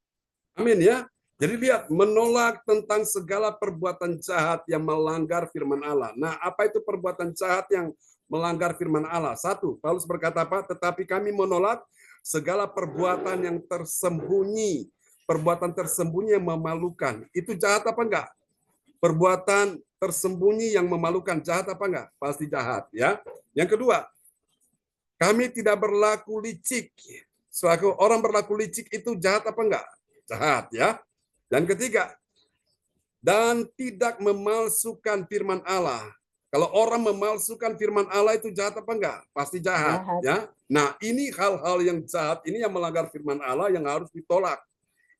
Amin ya. Jadi lihat, menolak tentang segala perbuatan jahat yang melanggar firman Allah. Nah, apa itu perbuatan jahat yang melanggar firman Allah? Satu, Paulus berkata apa? Tetapi kami menolak segala perbuatan yang tersembunyi. Perbuatan tersembunyi yang memalukan. Itu jahat apa enggak? Perbuatan tersembunyi yang memalukan, jahat apa enggak? Pasti jahat ya. Yang kedua, kami tidak berlaku licik. Selaku orang berlaku licik itu jahat apa enggak? Jahat ya. Dan ketiga, dan tidak memalsukan firman Allah. Kalau orang memalsukan firman Allah itu jahat apa enggak? Pasti jahat, ya. Nah, ini hal-hal yang jahat ini yang melanggar firman Allah yang harus ditolak.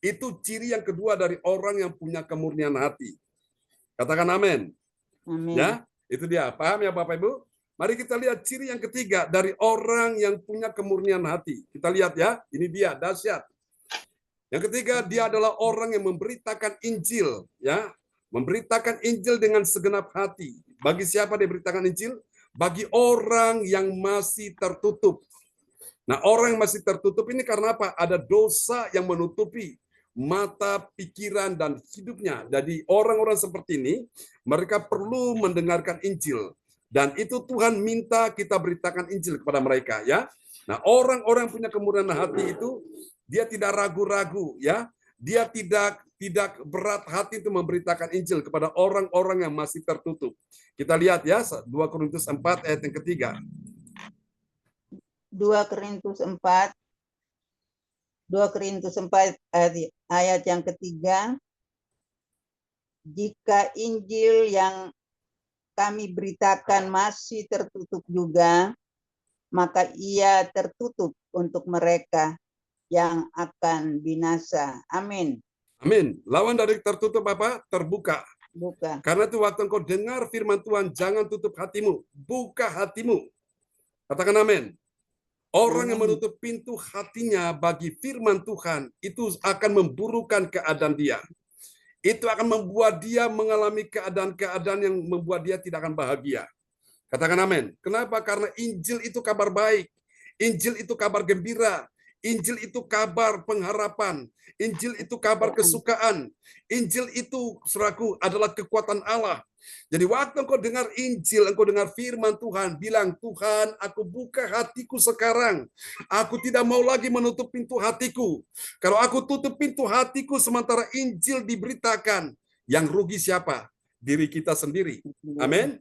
Itu ciri yang kedua dari orang yang punya kemurnian hati. Katakan amin. Amin. Ya, itu dia. Paham ya Bapak Ibu? Mari kita lihat ciri yang ketiga dari orang yang punya kemurnian hati. Kita lihat ya, ini dia dahsyat. Yang ketiga, dia adalah orang yang memberitakan Injil, ya, memberitakan Injil dengan segenap hati. Bagi siapa dia beritakan Injil? Bagi orang yang masih tertutup. Nah, orang yang masih tertutup ini karena apa? Ada dosa yang menutupi mata, pikiran, dan hidupnya. Jadi orang-orang seperti ini, mereka perlu mendengarkan Injil. Dan itu Tuhan minta kita beritakan Injil kepada mereka, ya. Nah, orang-orang yang punya kemurnian hati itu, dia tidak ragu-ragu, ya. Dia tidak berat hati itu memberitakan Injil kepada orang-orang yang masih tertutup. Kita lihat ya, 2 Korintus 4 ayat yang ketiga. 2 Korintus 4 ayat yang ketiga. Jika Injil yang kami beritakan masih tertutup juga, maka ia tertutup untuk mereka yang akan binasa. Amin. Amin. Lawan dari tertutup apa? Terbuka. Buka. Karena itu waktu engkau dengar firman Tuhan, jangan tutup hatimu. Buka hatimu. Katakan amin. Orang yang menutup pintu hatinya bagi firman Tuhan, itu akan memburukkan keadaan dia. Itu akan membuat dia mengalami keadaan-keadaan yang membuat dia tidak akan bahagia. Katakan amin. Kenapa? Karena Injil itu kabar baik. Injil itu kabar gembira. Injil itu kabar pengharapan. Injil itu kabar kesukaan. Injil itu, saudaraku, adalah kekuatan Allah. Jadi waktu engkau dengar Injil, engkau dengar firman Tuhan, bilang, Tuhan, aku buka hatiku sekarang. Aku tidak mau lagi menutup pintu hatiku. Kalau aku tutup pintu hatiku sementara Injil diberitakan, yang rugi siapa? Diri kita sendiri. Amin.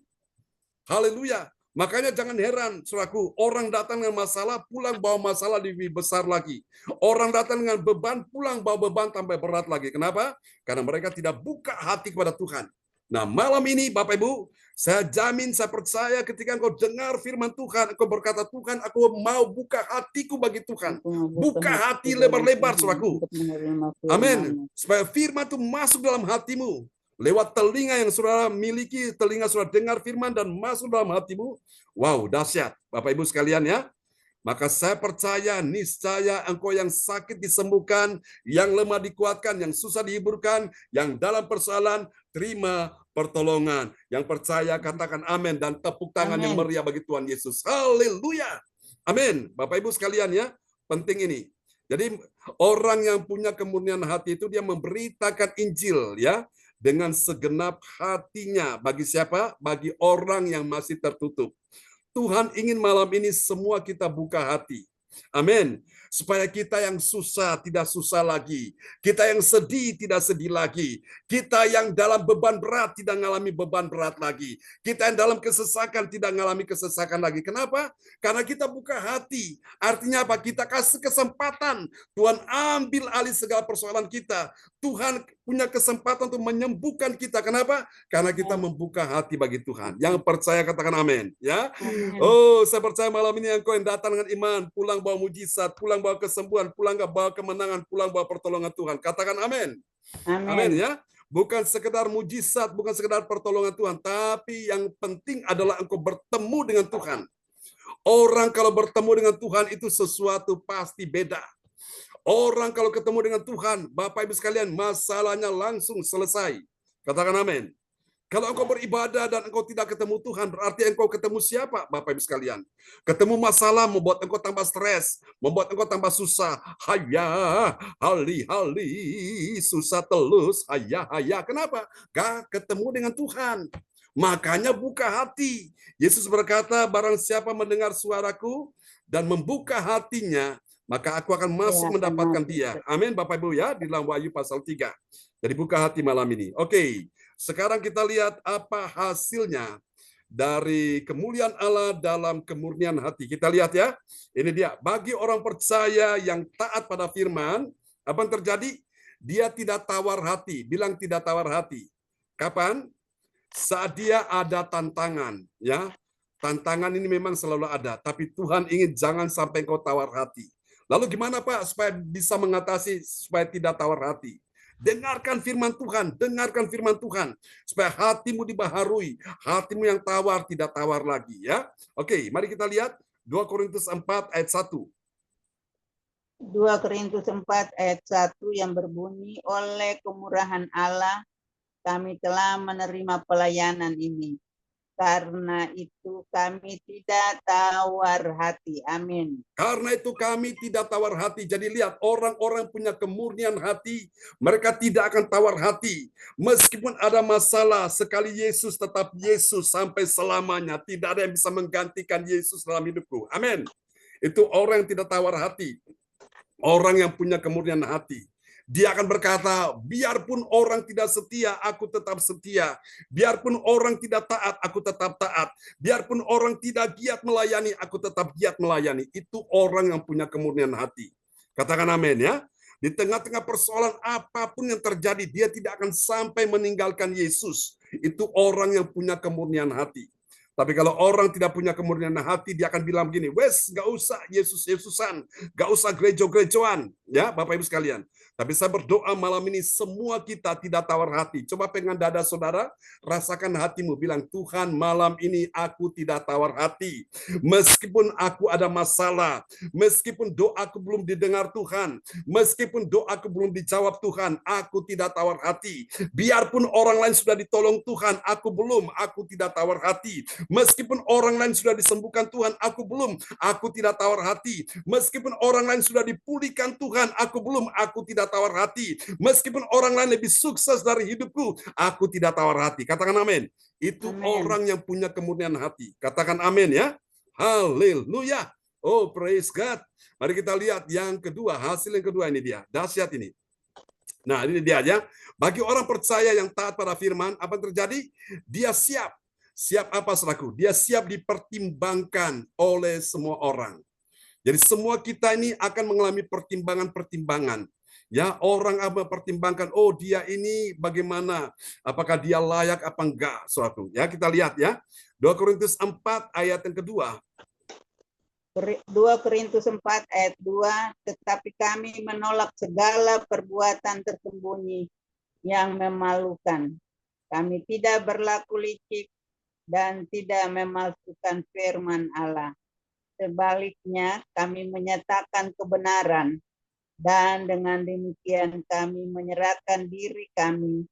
Haleluya. Makanya jangan heran, saudaraku, orang datang dengan masalah, pulang bawa masalah lebih besar lagi. Orang datang dengan beban, pulang bawa beban tambah berat lagi. Kenapa? Karena mereka tidak buka hati kepada Tuhan. Nah, malam ini Bapak Ibu, saya jamin, saya percaya ketika engkau dengar firman Tuhan, engkau berkata, Tuhan, aku mau buka hatiku bagi Tuhan. Buka hati lebar-lebar, saudaraku. Amin. Supaya firman itu masuk dalam hatimu. Lewat telinga yang saudara miliki, telinga saudara dengar firman dan masuk dalam hatimu. Wow, dahsyat. Bapak Ibu sekalian ya. Maka saya percaya, niscaya engkau yang sakit disembuhkan, yang lemah dikuatkan, yang susah dihiburkan, yang dalam persoalan, terima pertolongan. Yang percaya, katakan amin, dan tepuk tangan yang meriah bagi Tuhan Yesus. Haleluya. Amin. Bapak Ibu sekalian ya, penting ini. Jadi orang yang punya kemurnian hati itu dia memberitakan Injil ya, dengan segenap hatinya. Bagi siapa? Bagi orang yang masih tertutup. Tuhan ingin malam ini semua kita buka hati. Amin. Supaya kita yang susah tidak susah lagi. Kita yang sedih tidak sedih lagi. Kita yang dalam beban berat tidak mengalami beban berat lagi. Kita yang dalam kesesakan tidak mengalami kesesakan lagi. Kenapa? Karena kita buka hati. Artinya apa? Kita kasih kesempatan. Tuhan ambil alih segala persoalan kita. Tuhan punya kesempatan untuk menyembuhkan kita. Kenapa? Karena kita membuka hati bagi Tuhan. Yang percaya katakan amin. Ya. Oh, saya percaya malam ini engkau yang datang dengan iman, pulang bawa mujizat, pulang bawa kesembuhan, pulang bawa kemenangan, pulang bawa pertolongan Tuhan. Katakan amin. Amin ya. Bukan sekedar mujizat, bukan sekedar pertolongan Tuhan, tapi yang penting adalah engkau bertemu dengan Tuhan. Orang kalau bertemu dengan Tuhan itu sesuatu pasti beda. Orang kalau ketemu dengan Tuhan, Bapak Ibu sekalian, masalahnya langsung selesai. Katakan amin. Kalau engkau beribadah dan engkau tidak ketemu Tuhan, berarti engkau ketemu siapa, Bapak Ibu sekalian? Ketemu masalah membuat engkau tambah stres, membuat engkau tambah susah. Haya, hali, susah telus, haya. Kenapa? Gak ketemu dengan Tuhan. Makanya buka hati. Yesus berkata, barang siapa mendengar suaraku dan membuka hatinya, maka aku akan masuk mendapatkan dia. Amin, Bapak Ibu ya, di dalam Wahyu pasal 3. Jadi buka hati malam ini. Oke. Sekarang kita lihat apa hasilnya dari kemuliaan Allah dalam kemurnian hati. Kita lihat ya. Ini dia. Bagi orang percaya yang taat pada firman, apa yang terjadi? Dia tidak tawar hati. Bilang tidak tawar hati. Kapan? Saat dia ada tantangan. Ya. Tantangan ini memang selalu ada. Tapi Tuhan ingin jangan sampai kau tawar hati. Lalu gimana Pak supaya bisa mengatasi, supaya tidak tawar hati? Dengarkan firman Tuhan, supaya hatimu dibaharui, hatimu yang tawar tidak tawar lagi ya. Oke, mari kita lihat 2 Korintus 4 ayat 1. 2 Korintus 4 ayat 1 yang berbunyi, oleh kemurahan Allah kami telah menerima pelayanan ini. Karena itu kami tidak tawar hati. Amin. Karena itu kami tidak tawar hati. Jadi lihat, orang-orang punya kemurnian hati, mereka tidak akan tawar hati. Meskipun ada masalah, sekali Yesus tetap Yesus sampai selamanya. Tidak ada yang bisa menggantikan Yesus dalam hidupku. Amin. Itu orang yang tidak tawar hati. Orang yang punya kemurnian hati. Dia akan berkata, biarpun orang tidak setia, aku tetap setia. Biarpun orang tidak taat, aku tetap taat. Biarpun orang tidak giat melayani, aku tetap giat melayani. Itu orang yang punya kemurnian hati. Katakan amin ya. Di tengah-tengah persoalan apapun yang terjadi, dia tidak akan sampai meninggalkan Yesus. Itu orang yang punya kemurnian hati. Tapi kalau orang tidak punya kemurnian hati, dia akan bilang begini, wes, gak usah Yesus-Yesusan, gak usah gerejo-gerejoan, ya Bapak Ibu sekalian. Tapi saya berdoa malam ini semua kita tidak tawar hati. Coba pegang dada saudara, rasakan hatimu, bilang Tuhan malam ini aku tidak tawar hati. Meskipun aku ada masalah, meskipun doaku belum didengar Tuhan, meskipun doaku belum dijawab Tuhan, aku tidak tawar hati. Biarpun orang lain sudah ditolong Tuhan, aku belum, aku tidak tawar hati. Meskipun orang lain sudah disembuhkan Tuhan, aku belum, aku tidak tawar hati. Meskipun orang lain sudah dipulihkan Tuhan, aku belum, aku tidak tawar hati. Meskipun orang lain lebih sukses dari hidupku, aku tidak tawar hati. Katakan amin. Itu Amin. orang yang punya kemurnian hati. Katakan amin ya. Haleluya. Oh, praise God. Mari kita lihat yang kedua, hasil yang kedua ini dia. Dahsyat ini. Nah, ini dia ya. Bagi orang percaya yang taat pada firman, apa yang terjadi? Dia siap. Siap apa saudaraku? Dia siap dipertimbangkan oleh semua orang. Jadi semua kita ini akan mengalami pertimbangan-pertimbangan. Ya, orang akan mempertimbangkan, oh dia ini bagaimana? Apakah dia layak apa enggak, saudaraku? Ya, kita lihat ya. 2 Korintus 4 ayat yang kedua. 2 Korintus 4 ayat 2, tetapi kami menolak segala perbuatan tersembunyi yang memalukan. Kami tidak berlaku licik dan tidak memalsukan firman Allah. Sebaliknya, kami menyatakan kebenaran, dan dengan demikian kami menyerahkan diri kami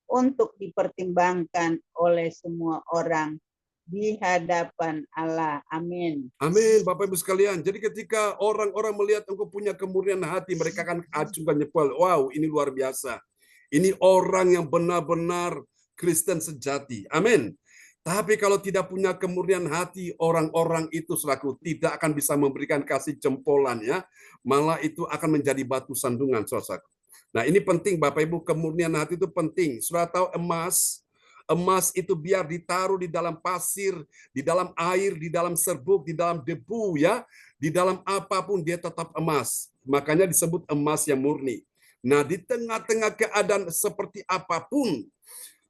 untuk dipertimbangkan oleh semua orang di hadapan Allah. Amin. Amin, Bapak Ibu sekalian. Jadi ketika orang-orang melihat engkau punya kemurnian hati, mereka akan acungkan jempol. Wow, ini luar biasa. Ini orang yang benar-benar Kristen sejati. Amin. Tapi kalau tidak punya kemurnian hati, orang-orang itu selaku tidak akan bisa memberikan kasih jempolan ya. Malah itu akan menjadi batu sandungan, saudara. Nah, ini penting Bapak Ibu, kemurnian hati itu penting. Sudah tahu emas itu biar ditaruh di dalam pasir, di dalam air, di dalam serbuk, di dalam debu ya, di dalam apapun dia tetap emas. Makanya disebut emas yang murni. Nah, di tengah-tengah keadaan seperti apapun,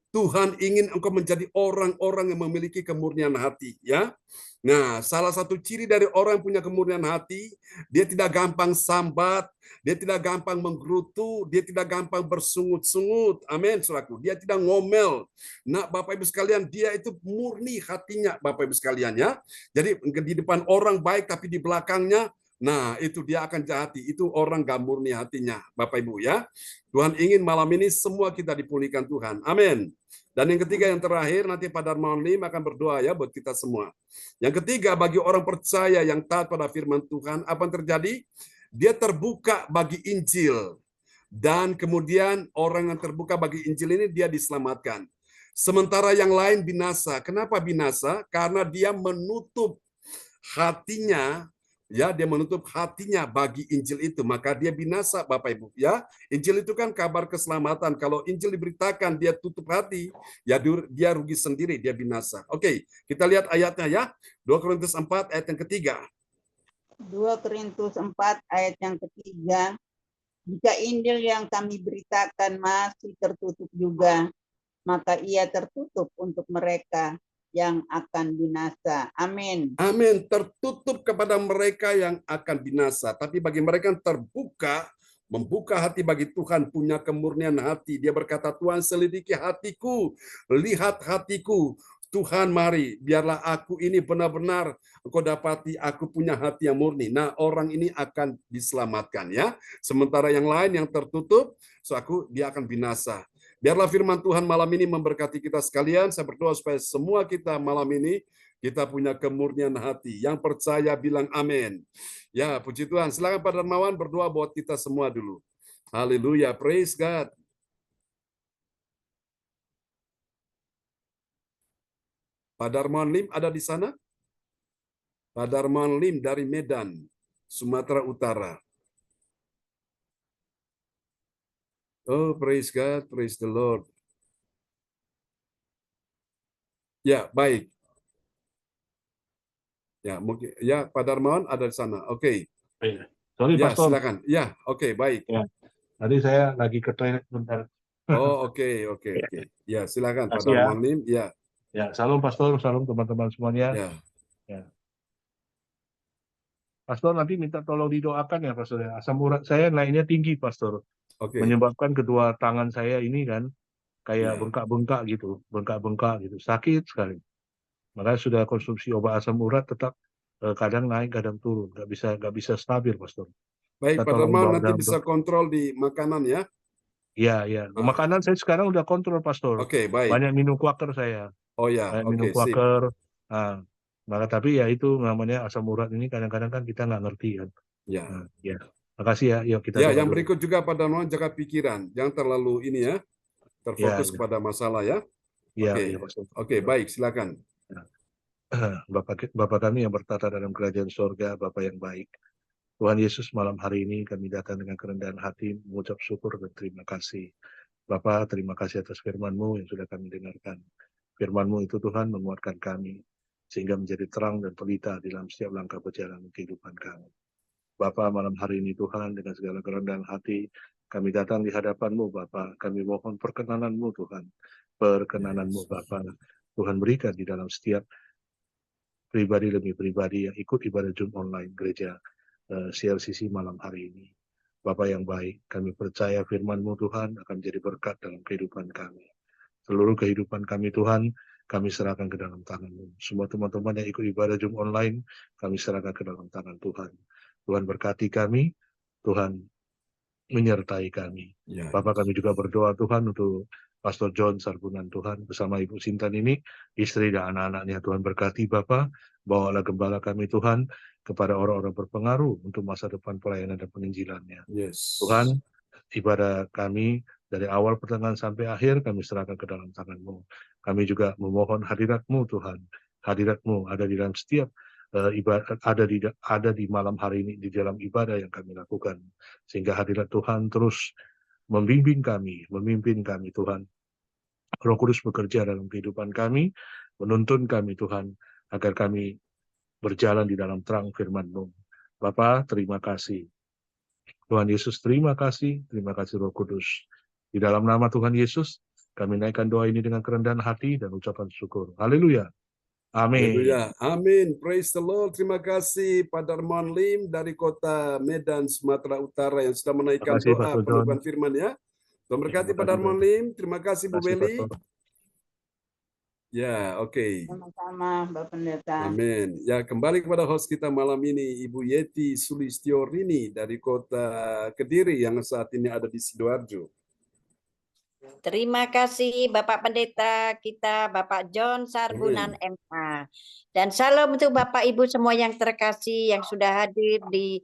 Tuhan ingin engkau menjadi orang-orang yang memiliki kemurnian hati, ya. Nah, salah satu ciri dari orang yang punya kemurnian hati, dia tidak gampang sambat, dia tidak gampang menggerutu, dia tidak gampang bersungut-sungut. Amin, saudaraku. Dia tidak ngomel. Nah, Bapak Ibu sekalian, dia itu murni hatinya, Bapak Ibu sekalian ya. Jadi di depan orang baik, tapi di belakangnya Nah, itu dia akan jahati. Itu orang gak murni hatinya, Bapak Ibu ya. Tuhan ingin malam ini semua kita dipulihkan Tuhan. Amin. Dan yang ketiga, yang terakhir, nanti Pak Darmawan Lim akan berdoa ya buat kita semua. Yang ketiga, bagi orang percaya yang taat pada firman Tuhan, apa yang terjadi? Dia terbuka bagi Injil. Dan kemudian orang yang terbuka bagi Injil ini dia diselamatkan. Sementara yang lain binasa. Kenapa binasa? Karena dia menutup hatinya, ya, dia menutup hatinya bagi Injil itu, maka dia binasa, Bapak Ibu ya. Injil itu kan kabar keselamatan. Kalau Injil diberitakan dia tutup hati, ya dia rugi sendiri, dia binasa. Oke, kita lihat ayatnya ya. 2 Korintus 4 ayat yang ketiga. 2 Korintus 4 ayat yang ketiga. Jika Injil yang kami beritakan masih tertutup juga, maka ia tertutup untuk mereka yang akan binasa. Amin. Amin. Tertutup kepada mereka yang akan binasa. Tapi bagi mereka yang terbuka, membuka hati bagi Tuhan, punya kemurnian hati. Dia berkata, Tuhan selidiki hatiku, lihat hatiku. Tuhan mari, biarlah aku ini benar-benar engkau dapati aku punya hati yang murni. Nah, orang ini akan diselamatkan ya. Sementara yang lain yang tertutup, dia akan binasa. Biarlah firman Tuhan malam ini memberkati kita sekalian. Saya berdoa supaya semua kita malam ini kita punya kemurnian hati. Yang percaya bilang amin. Ya, puji Tuhan. Silakan Pak Darmawan berdoa buat kita semua dulu. Haleluya, praise God. Pak Darmawan Lim ada di sana? Pak Darmawan Lim dari Medan, Sumatera Utara. Oh, praise God, praise the Lord. Ya, baik. Ya, mungkin ya Pak Darmawan ada di sana. Oke. Sorry, Ya, Pastor. silakan. Ya, oke, baik. Ya. Tadi saya lagi ke toilet bentar. Oh, oke. Ya, silakan Pak Makasih ya. Darmawan Lim. Ya. Ya, salam Pastor, salam teman-teman semuanya. Ya. Ya. Pastor nanti minta tolong didoakan ya, Pastor. Asam urat saya naiknya tinggi, Pastor. Oke. Menyebabkan kedua tangan saya ini kan kayak Ya. bengkak-bengkak gitu, sakit sekali. Makanya sudah konsumsi obat asam urat tetap kadang naik, kadang turun, nggak bisa stabil, Pastor. Baik, Kita Pak tolong Darmawan doa nanti dalam bisa kontrol di makanan ya. Iya. Makanan saya sekarang udah kontrol, Pastor. Oke, baik. Banyak minum Quaker saya. Oh ya, Banyak oke, minum sip. Quaker. Nah, maka tapi ya itu namanya asam urat ini kadang-kadang kan kita nggak ngerti kan. Ya. Nah, ya. Makasih ya. Yuk kita Ya, doa yang dulu. berikut juga Pak Darmawan jaga pikiran. Jangan terlalu ini ya, terfokus Ya. kepada masalah ya. Oke. Iya, Pastor. Oke, baik, silakan. Bapak kami yang bertata dalam kerajaan sorga, Bapak yang baik. Tuhan Yesus, malam hari ini kami datang dengan kerendahan hati, mengucap syukur dan terima kasih. Bapak, terima kasih atas firman-Mu yang sudah kami dengarkan. Firman-Mu itu Tuhan menguatkan kami, sehingga menjadi terang dan pelita di dalam setiap langkah perjalanan kehidupan kami. Bapa, malam hari ini Tuhan, dengan segala kerendahan hati, kami datang di hadapan-Mu Bapa. Kami mohon perkenanan-Mu Tuhan. Perkenanan-Mu Bapa. Tuhan berikan di dalam setiap pribadi demi pribadi yang ikut ibadah Zoom online gereja CLCC malam hari ini. Bapa yang baik, kami percaya firman-Mu Tuhan akan menjadi berkat dalam kehidupan kami. Seluruh kehidupan kami Tuhan, kami serahkan ke dalam tangan-Mu. Semua teman-teman yang ikut ibadah Zoom online, kami serahkan ke dalam tangan Tuhan. Tuhan berkati kami, Tuhan menyertai kami. Ya. Bapak, kami juga berdoa Tuhan untuk Pastor John Sarbunan Tuhan bersama Ibu Sintan ini, istri dan anak-anaknya. Tuhan berkati Bapak, bawalah gembala kami Tuhan kepada orang-orang berpengaruh untuk masa depan pelayanan dan penginjilannya. Yes. Tuhan, ibadah kami dari awal pertengahan sampai akhir kami serahkan ke dalam tangan-Mu. Kami juga memohon hadirat-Mu Tuhan. Hadirat-Mu ada di dalam setiap ibadah, ada di malam hari ini di dalam ibadah yang kami lakukan, sehingga hadirat Tuhan terus membimbing kami, memimpin kami Tuhan. Roh Kudus bekerja dalam kehidupan kami, menuntun kami Tuhan, agar kami berjalan di dalam terang firman-Mu. Bapa, terima kasih. Tuhan Yesus, terima kasih Roh Kudus. Di dalam nama Tuhan Yesus, kami naikkan doa ini dengan kerendahan hati dan ucapan syukur. Haleluya. Amin. Haleluya. Amin. Praise the Lord. Terima kasih Pak Darmawan Lim dari kota Medan, Sumatera Utara yang sudah menaikkan Terima kasih, doa Pastor penubuhan John. firman ya. Tuhan berkati Terima Pak kasih, Darmawan Lim. Terima kasih Bu Terima kasih, Beli. Pastor. Ya, oke. Sama-sama, Bapak Pendeta. Amin. Ya, kembali kepada host kita malam ini, Ibu Yeti Sulistiorini dari Kota Kediri yang saat ini ada di Sidoarjo. Terima kasih Bapak Pendeta kita, Bapak John Sarbunan Amin. MA. Dan salam untuk Bapak Ibu semua yang terkasih yang sudah hadir di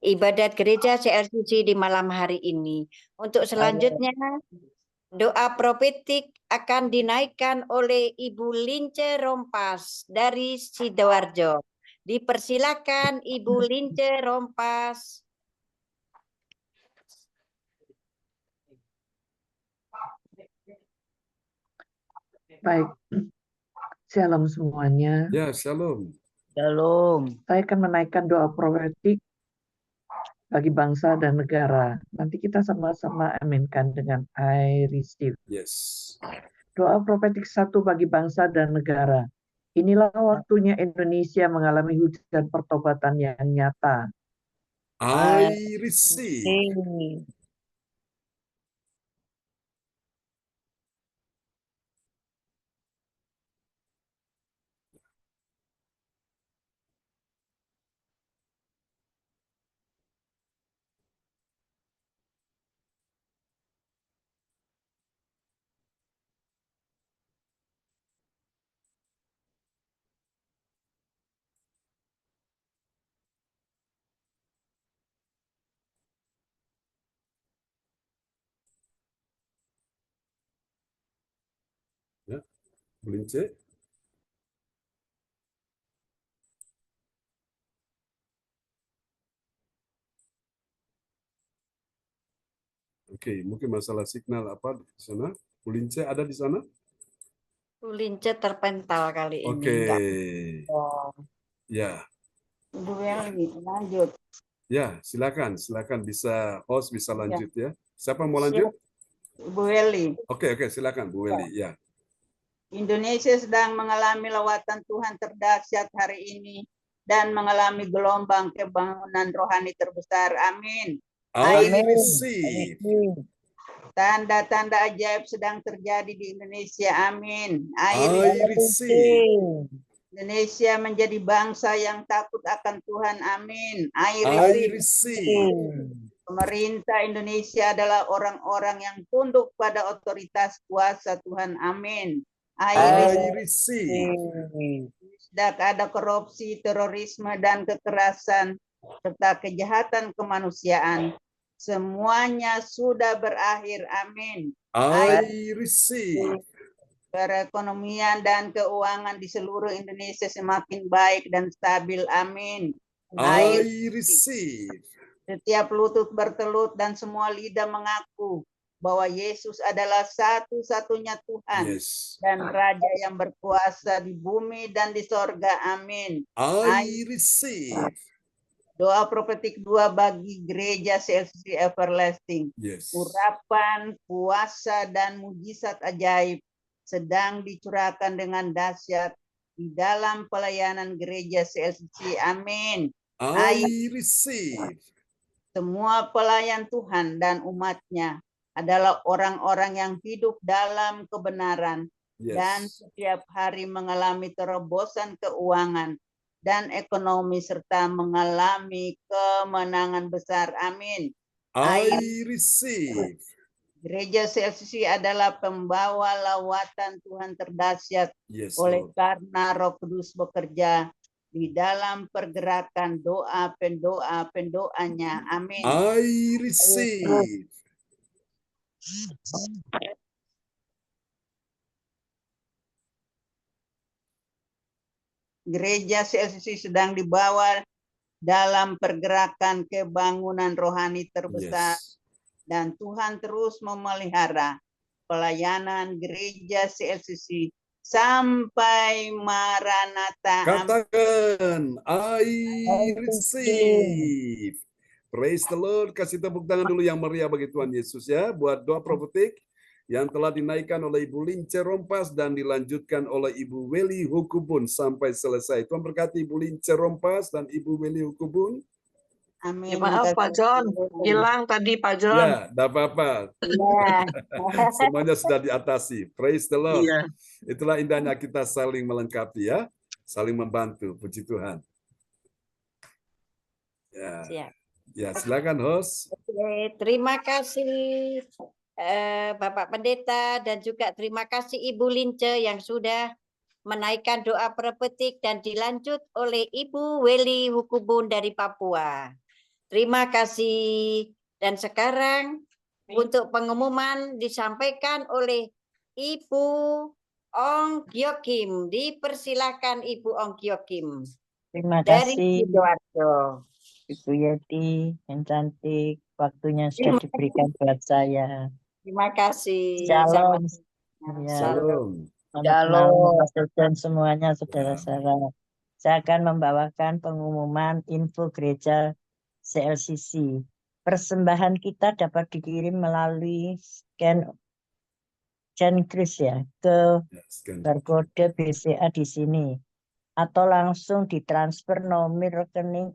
ibadat gereja CLCC di malam hari ini. Untuk selanjutnya, doa profetik akan dinaikkan oleh Ibu Lince Rompas dari Sidoarjo. Dipersilakan Ibu Lince Rompas. Baik, shalom semuanya. Ya, shalom. Shalom. Saya akan menaikkan doa profetik bagi bangsa dan negara. Nanti kita sama-sama aminkan dengan I receive. Yes. Doa profetik 1 bagi bangsa dan negara. Inilah waktunya Indonesia mengalami hujan pertobatan yang nyata. I receive. Ya, Bulince. Oke, mungkin masalah signal apa di sana? Bulince ada di sana? Bu Lince terpental kali ini. Oke. Enggak. Ya, Ibu Welly, lanjut. ya, silakan bisa host bisa Ya. lanjut ya. Siapa mau lanjut? Ibu Welly. Oke, silakan Bu Weli. Ya. Indonesia sedang mengalami lawatan Tuhan terdahsyat hari ini dan mengalami gelombang kebangunan rohani terbesar. Amin. I receive. Tanda-tanda ajaib sedang terjadi di Indonesia. Amin. I receive. Indonesia menjadi bangsa yang takut akan Tuhan. Amin. I I receive. receive. Pemerintah Indonesia adalah orang-orang yang tunduk pada otoritas kuasa Tuhan. Amin. I I receive. Tidak ada korupsi, terorisme, dan kekerasan, serta kejahatan kemanusiaan. Semuanya sudah berakhir. Amin. I receive. Perekonomian dan keuangan di seluruh Indonesia semakin baik dan stabil. Amin. I receive. Setiap lutut bertelut dan semua lidah mengaku bahwa Yesus adalah satu-satunya Tuhan Yes. dan Raja yang berkuasa di bumi dan di sorga. Amin. I receive. Doa profetik 2 bagi gereja CLCC Everlasting. Yes. Urapan, puasa, dan mujizat ajaib sedang dicurahkan dengan dahsyat di dalam pelayanan gereja CLCC. Amin. I receive. Semua pelayan Tuhan dan umatnya adalah orang-orang yang hidup dalam kebenaran dan Yes. setiap hari mengalami terobosan keuangan dan ekonomi serta mengalami kemenangan besar. Amin. I receive. Gereja CLCC adalah pembawa lawatan Tuhan terdahsyat Yes, oleh Lord. karena Roh Kudus bekerja di dalam pergerakan pendoanya. Amin. I receive. Gereja CLCC sedang dibawa dalam pergerakan kebangunan rohani terbesar Yes. dan Tuhan terus memelihara pelayanan gereja CLCC sampai Maranatha. Katakan, I receive. Praise the Lord. Kasih tepuk tangan dulu yang meriah bagi Tuhan Yesus ya. Buat doa profetik yang telah dinaikkan oleh Ibu Lince Rompas dan dilanjutkan oleh Ibu Weli Hukubun sampai selesai. Tuhan berkati Ibu Lince Rompas dan Ibu Weli Hukubun. Amin. Ya, maaf Pak John, hilang tadi Pak John. Ya, tidak apa-apa. Ya. Semuanya sudah diatasi. Praise the Lord. Iya. Itulah indahnya kita saling melengkapi ya, saling membantu. Puji Tuhan. Ya, Siap. ya silakan host. Oke, terima kasih Bapak Pendeta dan juga terima kasih Ibu Lince yang sudah menaikkan doa profetik dan dilanjut oleh Ibu Weli Hukubun dari Papua. Terima kasih. Dan sekarang untuk pengumuman disampaikan oleh Ibu Ong Gyokim. Dipersilakan Ibu Ong Gyokim. Terima Dari kasih Sidoarjo. Ibu Yeti yang cantik, waktunya sudah diberikan buat saya. Terima kasih. Shalom. Ya. Shalom. Selamat malam Pastor John semuanya saudara-saudara. Saya akan membawakan pengumuman info gereja CLCC. Persembahan kita dapat dikirim melalui scan kris ya ke barcode BCA di sini atau langsung ditransfer nomor rekening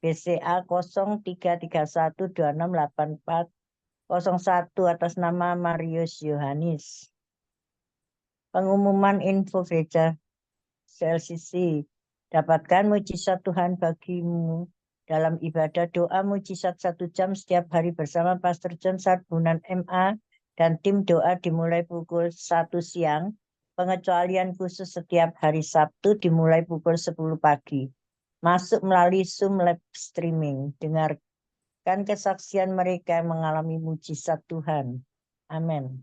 BCA 0331268401 atas nama Marius Yohanes. Pengumuman info gereja CLCC. Dapatkan mujizat Tuhan bagimu dalam ibadah doa mujizat 1 jam setiap hari bersama Pastor John Sarbunan MA dan tim doa dimulai pukul 1 siang. Pengecualian khusus setiap hari Sabtu dimulai pukul 10 pagi. Masuk melalui Zoom live streaming. Dengarkan kesaksian mereka yang mengalami mujizat Tuhan. Amin.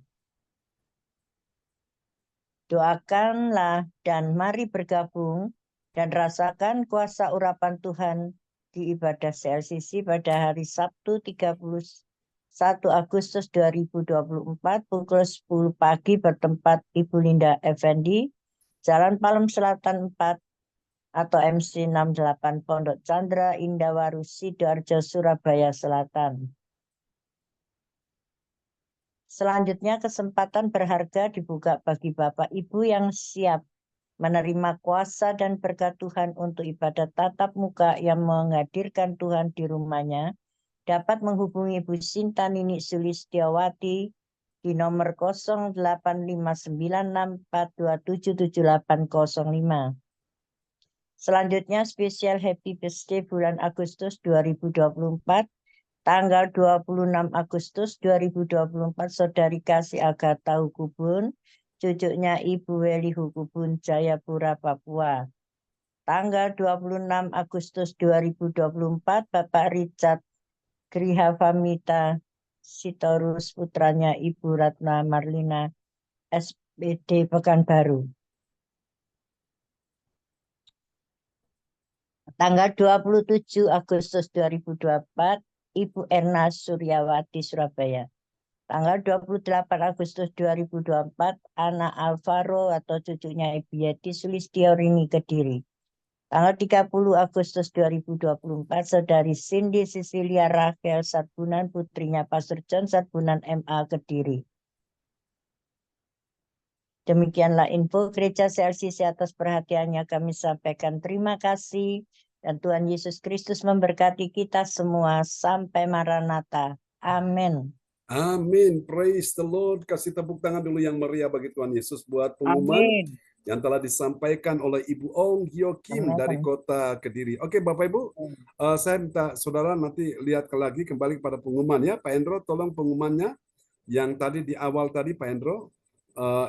Doakanlah dan mari bergabung dan rasakan kuasa urapan Tuhan di ibadah CLCC pada hari Sabtu 31 Agustus 2024 pukul 10 pagi bertempat Ibu Linda Effendi, Jalan Palem Selatan 4 atau MC 68 Pondok Chandra Indawaru Sidoarjo Surabaya Selatan. Selanjutnya kesempatan berharga dibuka bagi Bapak Ibu yang siap menerima kuasa dan berkat Tuhan untuk ibadah tatap muka yang menghadirkan Tuhan di rumahnya, dapat menghubungi Ibu Sinta Nini Sulistiawati di nomor 085964277805. Selanjutnya spesial Happy Birthday bulan Agustus 2024. Tanggal 26 Agustus 2024, Saudari Kasih Agatha Hukubun, cucunya Ibu Weli Hukubun, Jayapura, Papua. Tanggal 26 Agustus 2024, Bapak Richard Grihavamita Sitorus, putranya Ibu Ratna Marlina, SPD Pekanbaru. Tanggal 27 Agustus 2024, Ibu Erna Suryawati, Surabaya. Tanggal 28 Agustus 2024, Ana Alvaro atau cucunya Ibu Yeti Sulistiorini, Kediri. Tanggal 30 Agustus 2024, Saudari Cindy Cecilia Rachel Sarbunan, putrinya Pastor John Sarbunan MA, Kediri. Demikianlah info gereja CLCC. Atas perhatiannya kami sampaikan terima kasih. Dan Tuhan Yesus Kristus memberkati kita semua sampai Maranatha. Amin. Amin. Praise the Lord. Kasih tepuk tangan dulu yang meriah bagi Tuhan Yesus buat pengumuman yang telah disampaikan oleh Ibu Ong Gyokim dari kota Kediri. Oke Bapak Ibu, saya minta saudara nanti lihat lagi kembali pada pengumuman ya. Pak Endro tolong pengumumannya yang tadi di awal tadi Pak Endro.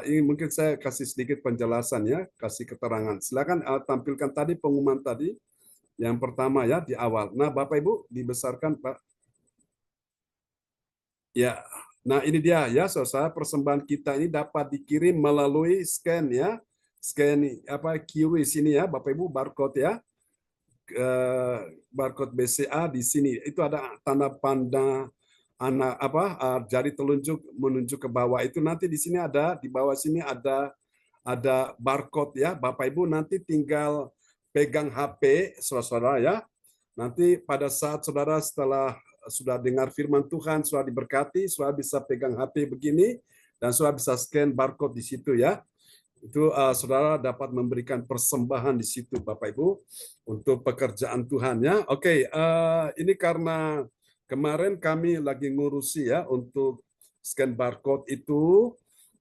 Ini mungkin saya kasih sedikit penjelasan ya, kasih keterangan. Silakan tampilkan tadi pengumuman tadi. Yang pertama ya di awal. Nah, Bapak Ibu dibesarkan Pak. Ya. Nah, ini dia ya, saudara, persembahan kita ini dapat dikirim melalui scan ya. Scan QR sini ya, Bapak Ibu, barcode ya. Barcode BCA di sini. Itu ada tanda pandang jari telunjuk menunjuk ke bawah. Itu nanti di sini ada, di bawah sini ada barcode ya. Bapak Ibu nanti tinggal pegang HP saudara ya. Nanti pada saat saudara setelah sudah dengar firman Tuhan, sudah diberkati, sudah bisa pegang HP begini dan sudah bisa scan barcode di situ ya. Itu saudara dapat memberikan persembahan di situ, Bapak Ibu, untuk pekerjaan Tuhan ya. Oke, ini karena kemarin kami lagi ngurusi ya untuk scan barcode itu.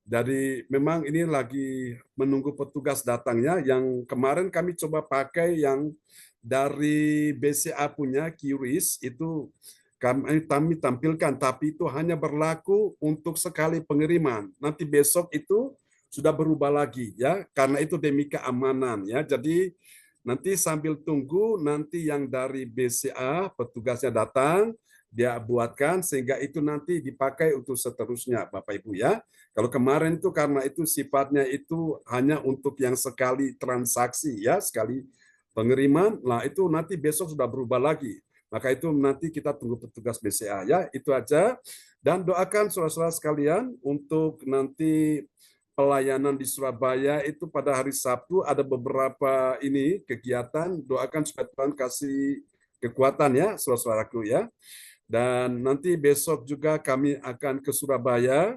Jadi memang ini lagi menunggu petugas datangnya. Yang kemarin kami coba pakai yang dari BCA punya QRIS itu kami tampilkan, tapi itu hanya berlaku untuk sekali pengiriman. Nanti besok itu sudah berubah lagi ya, karena itu demi keamanan ya. Jadi nanti sambil tunggu nanti yang dari BCA petugasnya datang, dia buatkan sehingga itu nanti dipakai untuk seterusnya Bapak Ibu ya. Kalau kemarin itu karena itu sifatnya itu hanya untuk yang sekali transaksi ya, sekali pengiriman, nah itu nanti besok sudah berubah lagi. Maka itu nanti kita tunggu petugas BCA ya, itu aja. Dan doakan saudara-saudara sekalian untuk nanti pelayanan di Surabaya itu pada hari Sabtu ada beberapa ini kegiatan, doakan supaya Tuhan kasih kekuatan ya saudara-saudaraku ya. Dan nanti besok juga kami akan ke Surabaya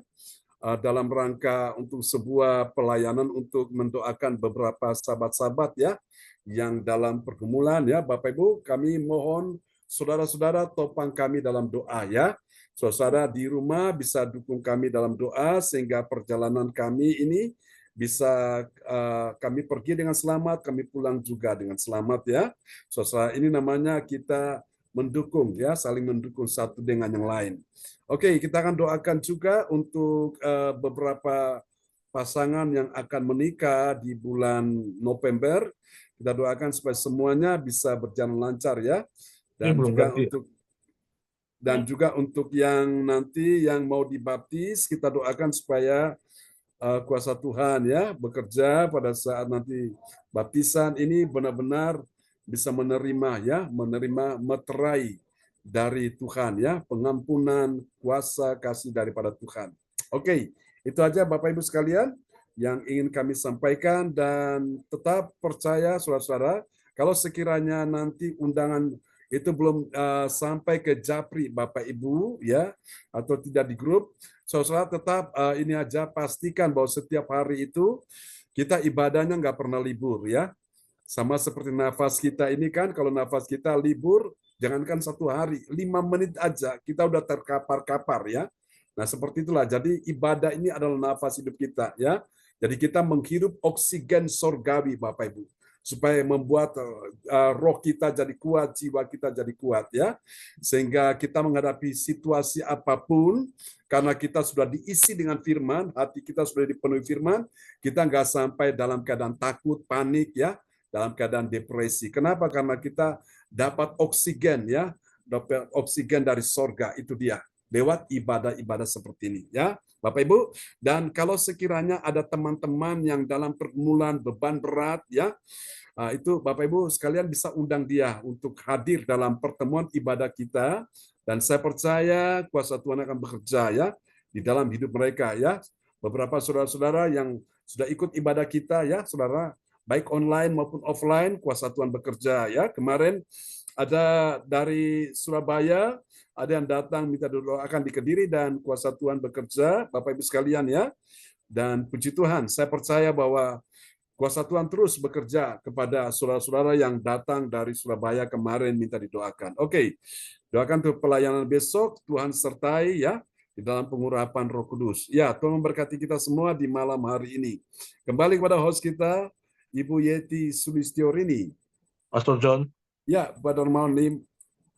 dalam rangka untuk sebuah pelayanan untuk mendoakan beberapa sahabat-sahabat ya yang dalam pergumulan ya. Bapak Ibu, kami mohon saudara-saudara topang kami dalam doa ya. Saudara di rumah bisa dukung kami dalam doa sehingga perjalanan kami ini bisa kami pergi dengan selamat, kami pulang juga dengan selamat ya. Saudara, ini namanya kita mendukung ya, saling mendukung satu dengan yang lain. Oke, kita akan doakan juga untuk beberapa pasangan yang akan menikah di bulan November. Kita doakan supaya semuanya bisa berjalan lancar ya. Dan juga untuk yang nanti yang mau dibaptis, kita doakan supaya kuasa Tuhan ya bekerja pada saat nanti baptisan ini benar-benar bisa menerima ya, menerima meterai dari Tuhan ya, pengampunan, kuasa, kasih daripada Tuhan. Oke, itu aja Bapak Ibu sekalian yang ingin kami sampaikan, dan tetap percaya saudara-saudara, kalau sekiranya nanti undangan itu belum sampai ke Japri Bapak Ibu ya, atau tidak di grup, saudara tetap ini aja, pastikan bahwa setiap hari itu kita ibadahnya nggak pernah libur ya. Sama seperti nafas kita ini kan, kalau nafas kita libur, jangankan 1 hari, 5 menit aja kita udah terkapar-kapar ya. Nah seperti itulah, jadi ibadah ini adalah nafas hidup kita ya. Jadi kita menghirup oksigen sorgawi Bapak Ibu, supaya membuat roh kita jadi kuat, jiwa kita jadi kuat ya, sehingga kita menghadapi situasi apapun karena kita sudah diisi dengan firman, hati kita sudah dipenuhi firman, kita nggak sampai dalam keadaan takut, panik ya, dalam keadaan depresi. Kenapa? Karena kita dapat oksigen ya, dapat oksigen dari sorga, itu dia lewat ibadah-ibadah seperti ini ya Bapak Ibu. Dan kalau sekiranya ada teman-teman yang dalam pergumulan beban berat ya, itu Bapak Ibu sekalian bisa undang dia untuk hadir dalam pertemuan ibadah kita, dan saya percaya kuasa Tuhan akan bekerja ya di dalam hidup mereka ya. Beberapa saudara-saudara yang sudah ikut ibadah kita ya, saudara, baik online maupun offline, kuasa Tuhan bekerja ya. Kemarin ada dari Surabaya, ada yang datang minta doakan di Kediri, dan kuasa Tuhan bekerja Bapak Ibu sekalian ya. Dan puji Tuhan, saya percaya bahwa kuasa Tuhan terus bekerja kepada saudara-saudara yang datang dari Surabaya kemarin minta didoakan. Oke, doakan untuk pelayanan besok, Tuhan sertai ya di dalam pengurapan Roh Kudus. Ya, Tuhan memberkati kita semua di malam hari ini. Kembali kepada host kita, Ibu Yeti Sulistiorini. Pastor John. Ya, Pak Darmawan.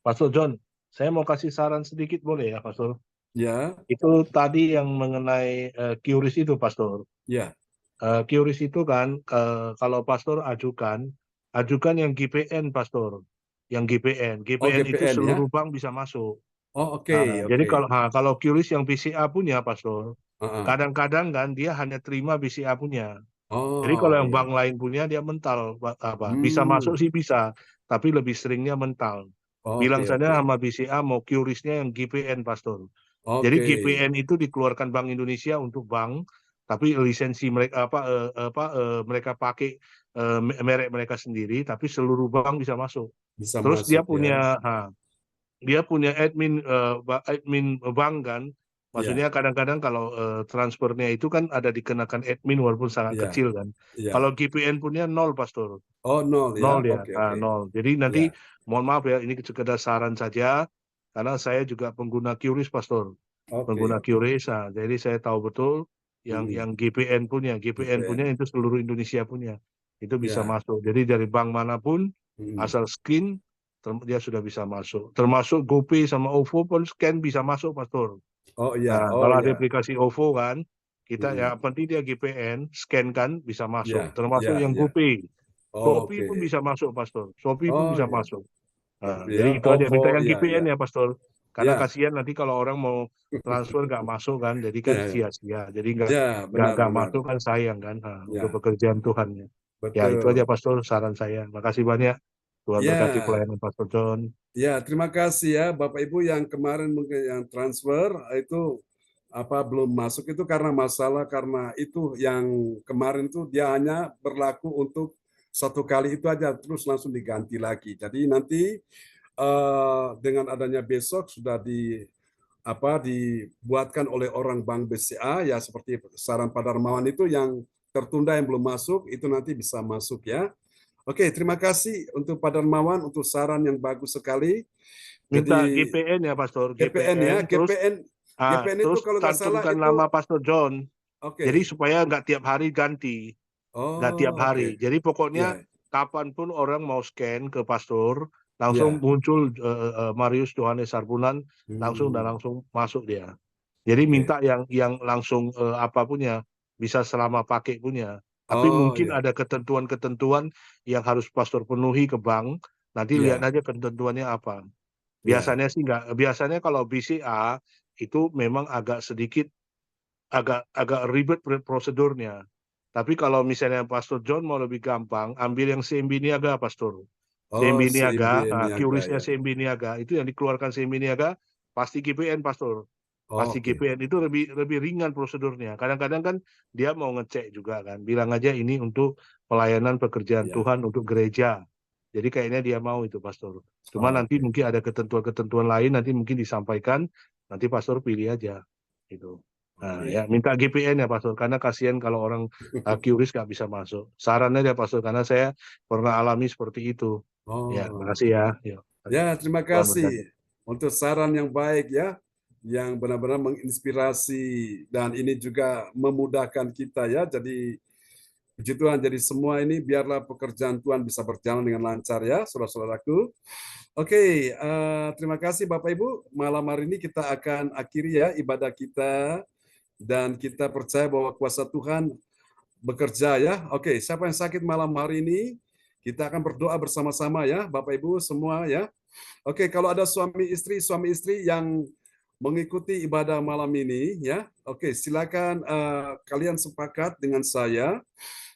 Pastor John, saya mau kasih saran sedikit boleh ya, Pastor? Ya. Itu tadi yang mengenai QRIS itu, Pastor. Ya. QRIS itu kan kalau Pastor ajukan yang GPN, Pastor. Yang GPN. GPN itu seluruh bank bisa masuk. Oh, oke. Jadi kalau QRIS yang BCA punya, Pastor, kadang-kadang kan dia hanya terima BCA punya. Jadi kalau yang bank lain punya dia mental, bisa masuk sih bisa, tapi lebih seringnya mental. Bilang saja sama BCA mau QRIS-nya yang GPN, Pastor. Jadi GPN itu dikeluarkan Bank Indonesia untuk bank, tapi lisensi mereka mereka pakai merek mereka sendiri, tapi seluruh bank bisa masuk. Terus dia punya admin bank kan, Maksudnya kadang-kadang kalau transfernya itu kan ada dikenakan admin walaupun sangat Iya. kecil kan. Iya. Kalau GPN punya 0, Pastor. Oh, 0 ya. 0 ya. Oke, Nah, oke. 0. Jadi nanti Ya. mohon maaf ya, ini sekedar saran saja karena saya juga pengguna QRIS, Pastor. Oke. Pengguna QRIS. Nah, jadi saya tahu betul yang GPN punya itu seluruh Indonesia punya. Itu bisa Ya. masuk. Jadi dari bank manapun asal skin dia sudah bisa masuk. Termasuk GoPay sama OVO pun scan bisa masuk, Pastor. Oh iya. Nah, Oh kalau ada iya. aplikasi OVO kan, kita ya penting dia GPN, scan kan bisa masuk. Ya. Termasuk Ya. yang Ya. GoPay. Oh, Shopee oke. pun bisa masuk, Pastor. Shopee pun Oh bisa iya. masuk. Nah, Oke jadi ya. itu aja. Minta OVO, yang ya, GPN ya. ya, Pastor. Karena Ya. kasihan nanti kalau orang mau transfer nggak masuk kan, jadi kan Ya, ya. sia-sia. Jadi Ya, benar, nggak benar. masuk kan sayang kan. Nah, Ya. untuk pekerjaan Tuhan ya. Ya itu aja, Betul. Pastor, saran saya. Makasih banyak. Tuhan berkati Ya. pelayanan Pastor John. Ya, terima kasih ya Bapak Ibu yang kemarin mungkin yang transfer itu belum masuk itu karena masalah karena itu yang kemarin itu dia hanya berlaku untuk 1 kali itu aja terus langsung diganti lagi. Jadi nanti dengan adanya besok sudah dibuatkan oleh orang Bank BCA ya seperti saran Pak Darmawan itu yang tertunda yang belum masuk itu nanti bisa masuk ya. Oke, terima kasih untuk Pak Darmawan untuk saran yang bagus sekali. Minta Jadi GPN ya, Pastor. GPN ya, terus GPN itu terus kalau nggak salah cantumkan itu nama Pastor John. oke. Jadi supaya nggak tiap hari ganti, nggak tiap Oh, hari. oke. Jadi pokoknya Ya, kapanpun orang mau scan ke Pastor, langsung ya. muncul Marius Johannes Sarbunan, langsung masuk dia. Jadi Oke. minta yang langsung apapun ya, bisa selama pakai punya. Tapi Oh, mungkin ya. ada ketentuan-ketentuan yang harus Pastor penuhi ke bank. Nanti lihat Ya, aja ketentuannya apa. ya. Biasanya sih nggak. Biasanya kalau BCA itu memang agak sedikit agak ribet prosedurnya. Tapi kalau misalnya Pastor John mau lebih gampang, ambil yang CMB Niaga, Pastor. Oh, CMB CIB Niaga, Niaga QRIS-nya ya. CMB Niaga, itu yang dikeluarkan CMB Niaga, pasti GPN, Pastor. Oh, Pasti oke. GPN itu lebih ringan prosedurnya. Kadang-kadang kan dia mau ngecek juga kan. Bilang aja ini untuk pelayanan pekerjaan Ya. Tuhan untuk gereja. Jadi kayaknya dia mau itu, Pastor. Cuma Oh, nanti oke. mungkin ada ketentuan-ketentuan lain, nanti mungkin disampaikan, nanti Pastor pilih aja. Gitu. Nah, Oke. ya minta GPN ya, Pastor. Karena kasihan kalau orang QRIS nggak bisa masuk. Sarannya ya, Pastor. Karena saya pernah alami seperti itu. Ya, Oh, makasih ya. ya, terima Tuhan berkati. kasih untuk saran yang baik ya, yang benar-benar menginspirasi dan ini juga memudahkan kita ya. Jadi puji Tuhan, jadi semua ini biarlah pekerjaan Tuhan bisa berjalan dengan lancar ya, saudara-saudaraku. Oke, terima kasih Bapak Ibu. Malam hari ini kita akan akhiri ya ibadah kita dan kita percaya bahwa kuasa Tuhan bekerja ya. Oke, siapa yang sakit malam hari ini? Kita akan berdoa bersama-sama ya, Bapak Ibu semua ya. Oke, kalau ada suami istri yang mengikuti ibadah malam ini ya. Oke, silakan kalian sepakat dengan saya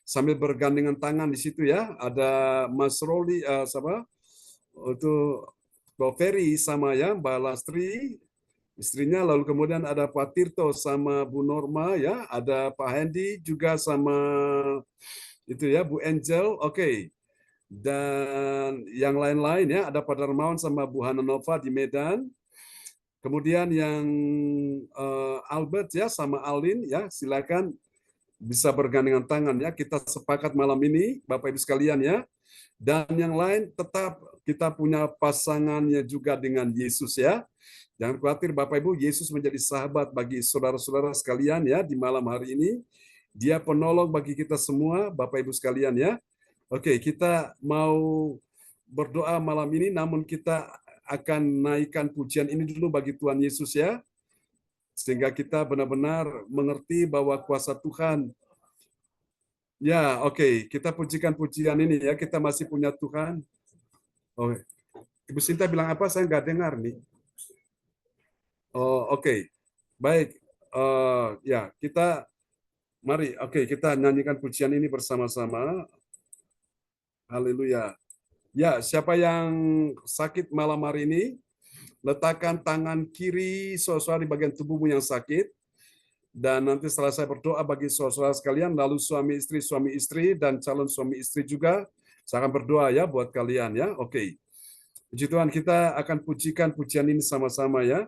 sambil bergandengan tangan di situ ya. Ada Mas Roli untuk Mbak Ferry sama ya, Mbak Lastri istrinya, lalu kemudian ada Pak Tirto sama Bu Norma ya, ada Pak Hendy juga sama itu ya Bu Angel. Oke. Dan yang lain-lain ya, ada Pak Darmawan sama Bu Hananova di Medan. Kemudian yang Albert ya sama Alin ya, silakan bisa bergandengan tangan ya. Kita sepakat malam ini Bapak Ibu sekalian ya. Dan yang lain tetap kita punya pasangannya juga dengan Yesus ya. Jangan khawatir Bapak Ibu, Yesus menjadi sahabat bagi saudara-saudara sekalian ya di malam hari ini. Dia penolong bagi kita semua Bapak Ibu sekalian ya. Oke, kita mau berdoa malam ini, namun kita akan naikkan pujian ini dulu bagi Tuhan Yesus ya. Sehingga kita benar-benar mengerti bahwa kuasa Tuhan. Ya, oke, kita pujikan pujian ini ya, kita masih punya Tuhan. Oh, Ibu Sinta bilang apa? Saya nggak dengar nih. Oh, oke. Baik. Ya, mari, kita nyanyikan pujian ini bersama-sama. Haleluya. Ya, siapa yang sakit malam hari ini, letakkan tangan kiri saudara di bagian tubuhmu yang sakit. Dan nanti setelah saya berdoa bagi saudara sekalian, lalu suami istri, dan calon suami istri juga, saya akan berdoa ya buat kalian ya. Oke. Puji Tuhan, kita akan pujikan pujian ini sama-sama ya.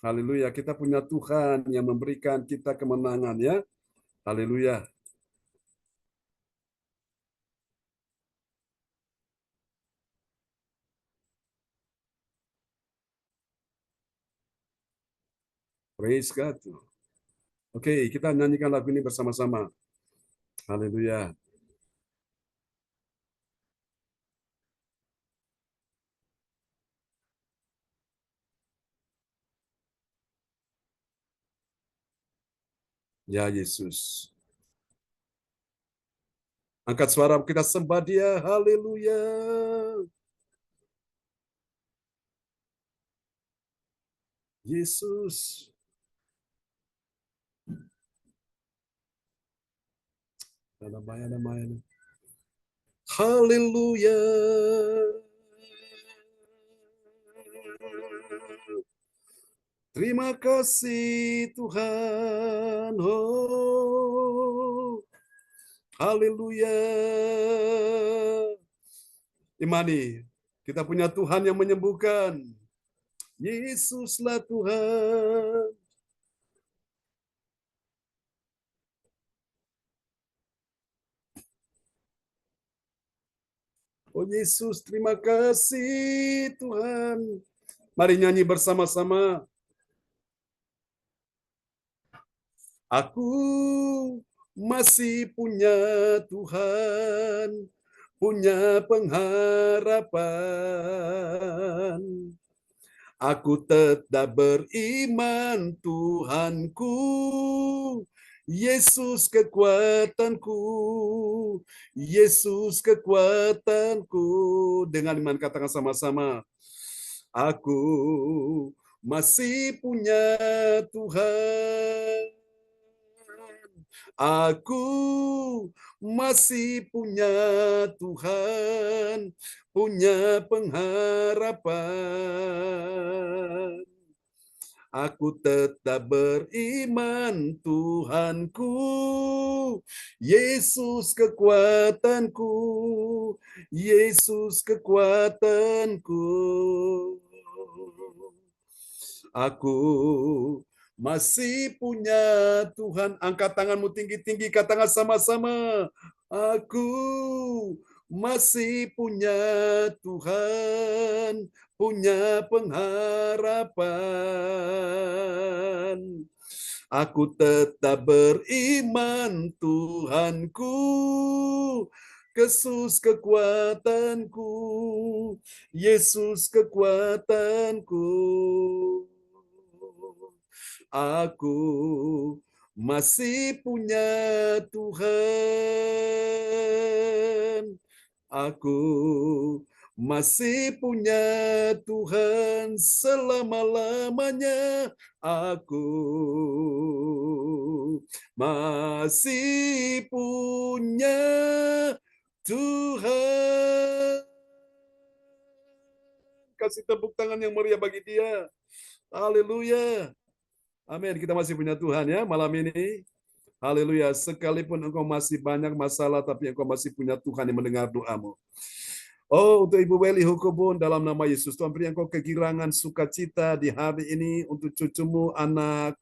Haleluya, kita punya Tuhan yang memberikan kita kemenangan ya. Haleluya. Praise God. Oke, kita nyanyikan lagu ini bersama-sama. Haleluya. Ya Yesus. Angkat suara kita sembah Dia. Haleluya. Yesus. Haleluya. Terima kasih Tuhan. Oh. Haleluya. Imani, kita punya Tuhan yang menyembuhkan. Yesuslah Tuhan. Oh Yesus, terima kasih Tuhan. Mari nyanyi bersama-sama. Aku masih punya Tuhan, punya pengharapan. Aku tetap beriman Tuhanku, Yesus kekuatanku, Yesus kekuatanku. Dengan iman katakan sama-sama. Aku masih punya Tuhan. Aku masih punya Tuhan, punya pengharapan. Aku tetap beriman Tuhanku, Yesus kekuatanku, Yesus kekuatanku. Aku masih punya Tuhan. Angkat tanganmu tinggi-tinggi, katakan sama-sama. Aku masih punya Tuhan, punya pengharapan. Aku tetap beriman Tuhanku, Yesus kekuatanku, Yesus kekuatanku. Aku masih punya Tuhan. Aku masih punya Tuhan selama-lamanya. Aku masih punya Tuhan. Kasih tepuk tangan yang meriah bagi Dia. Haleluya. Amin. Kita masih punya Tuhan ya malam ini. Haleluya. Sekalipun engkau masih banyak masalah, tapi engkau masih punya Tuhan yang mendengar doamu. Oh, untuk Ibu Weli Hukubun, dalam nama Yesus, Tuhan beri engkau kegirangan sukacita di hari ini untuk cucumu, anak.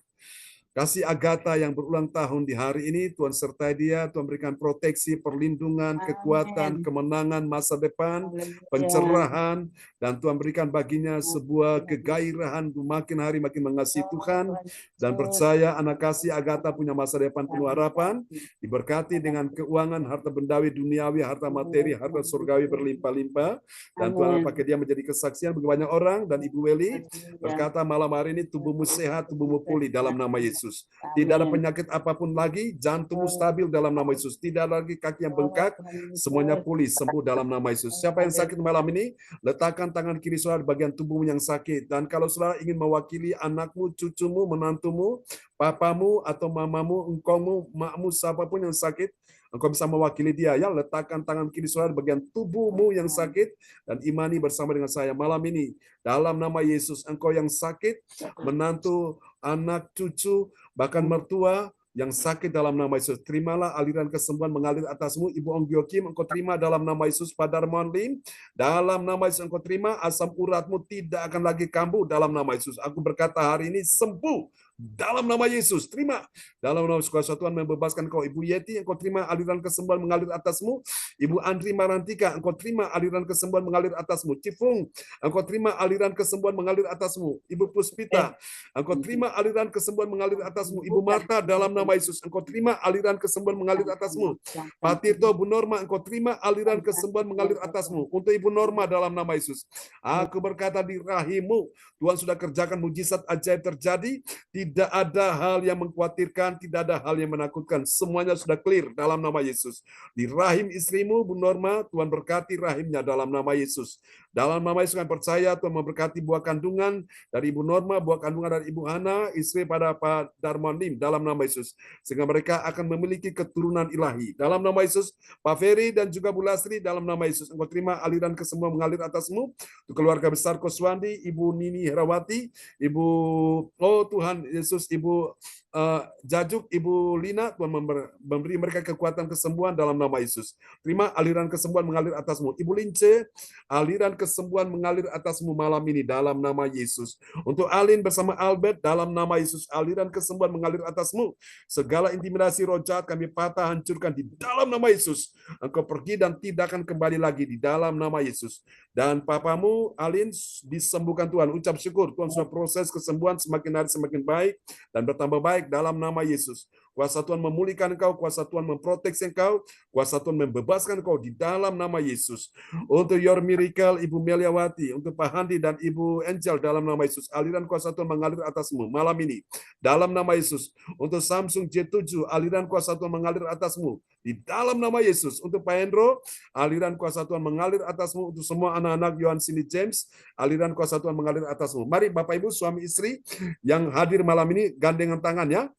Kasih Agatha yang berulang tahun di hari ini, Tuhan sertai dia, Tuhan berikan proteksi, perlindungan, kekuatan, kemenangan masa depan, pencerahan, dan Tuhan berikan baginya sebuah kegairahan, makin hari makin mengasihi Tuhan, dan percaya anak kasih Agatha punya masa depan penuh harapan, diberkati dengan keuangan, harta bendawi, duniawi, harta materi, harta surgawi berlimpah-limpah, dan Tuhan pakai dia menjadi kesaksian bagi banyak orang, dan Ibu Weli berkata malam hari ini tubuhmu sehat, tubuhmu pulih dalam nama Yesus. Tidak ada penyakit apapun lagi, jantungmu stabil dalam nama Yesus. Tidak lagi kaki yang bengkak, semuanya pulih, sembuh dalam nama Yesus. Siapa yang sakit malam ini, letakkan tangan kiri saudara di bagian tubuhmu yang sakit. Dan kalau saudara ingin mewakili anakmu, cucumu, menantumu, papamu, atau mamamu, engkaumu, makmu, siapapun yang sakit, engkau bisa mewakili dia. Ya, letakkan tangan kiri saudara di bagian tubuhmu yang sakit, dan imani bersama dengan saya malam ini. Dalam nama Yesus, engkau yang sakit, menantu, anak, cucu, bahkan mertua yang sakit dalam nama Yesus. Terimalah aliran kesembuhan mengalir atasmu. Ibu Onggyo Kim, engkau terima dalam nama Yesus. Pak Darmawan Lim, dalam nama Yesus engkau terima. Asam uratmu tidak akan lagi kambuh dalam nama Yesus. Aku berkata hari ini sembuh dalam nama Yesus. Terima. Dalam nama Yesus kuasa Tuhan membebaskan kau. Ibu Yeti, engkau terima aliran kesembuhan mengalir atasmu. Ibu Andri Marantika, engkau terima aliran kesembuhan mengalir atasmu. Cifung, engkau terima aliran kesembuhan mengalir atasmu. Ibu Puspita, engkau terima aliran kesembuhan mengalir atasmu. Ibu Marta, dalam nama Yesus, engkau terima aliran kesembuhan mengalir atasmu. Pak Tirto, Bu Norma, engkau terima aliran kesembuhan mengalir atasmu. Untuk Ibu Norma, dalam nama Yesus, aku berkata di rahimmu, Tuhan sudah kerjakan mujizat ajaib terjadi. Tidak ada hal yang mengkhawatirkan, tidak ada hal yang menakutkan. Semuanya sudah clear dalam nama Yesus. Di rahim istrimu, Bu Norma, Tuhan berkati rahimnya dalam nama Yesus. Dalam nama Yesus kami percaya Tuhan memberkati buah kandungan dari Ibu Norma, buah kandungan dari Ibu Hana, istri pada Pak Darmawan Lim dalam nama Yesus. Sehingga mereka akan memiliki keturunan ilahi. Dalam nama Yesus, Pak Ferry dan juga Bu Lasri dalam nama Yesus. Engkau terima aliran kesembuhan mengalir atasmu. Untuk keluarga besar Koswandi, Ibu Nini Herawati, Ibu, oh Tuhan Yesus, Ibu Jajuk, Ibu Lina, Tuhan memberi mereka kekuatan kesembuhan dalam nama Yesus. Terima aliran kesembuhan mengalir atasmu. Ibu Lince, aliran kesembuhan mengalir atasmu malam ini dalam nama Yesus. Untuk Alin bersama Albert dalam nama Yesus, aliran kesembuhan mengalir atasmu. Segala intimidasi roh jahat kami patah hancurkan di dalam nama Yesus. Engkau pergi dan tidak akan kembali lagi di dalam nama Yesus. Dan papamu Alin disembuhkan Tuhan. Ucap syukur Tuhan sudah proses kesembuhan semakin hari semakin baik dan bertambah baik dalam nama Yesus. Kuasa Tuhan memulihkan engkau, kuasa Tuhan memproteksi engkau, kuasa Tuhan membebaskan engkau di dalam nama Yesus. Untuk Your Miracle, Ibu Meliawati, untuk Pak Handi dan Ibu Angel dalam nama Yesus. Aliran kuasa Tuhan mengalir atasmu malam ini dalam nama Yesus. Untuk Samsung J7, aliran kuasa Tuhan mengalir atasmu di dalam nama Yesus. Untuk Pak Hendro, aliran kuasa Tuhan mengalir atasmu. Untuk semua anak-anak Yohan Cindy James, aliran kuasa Tuhan mengalir atasmu. Mari Bapak Ibu, suami istri yang hadir malam ini, gandengan tangan ya.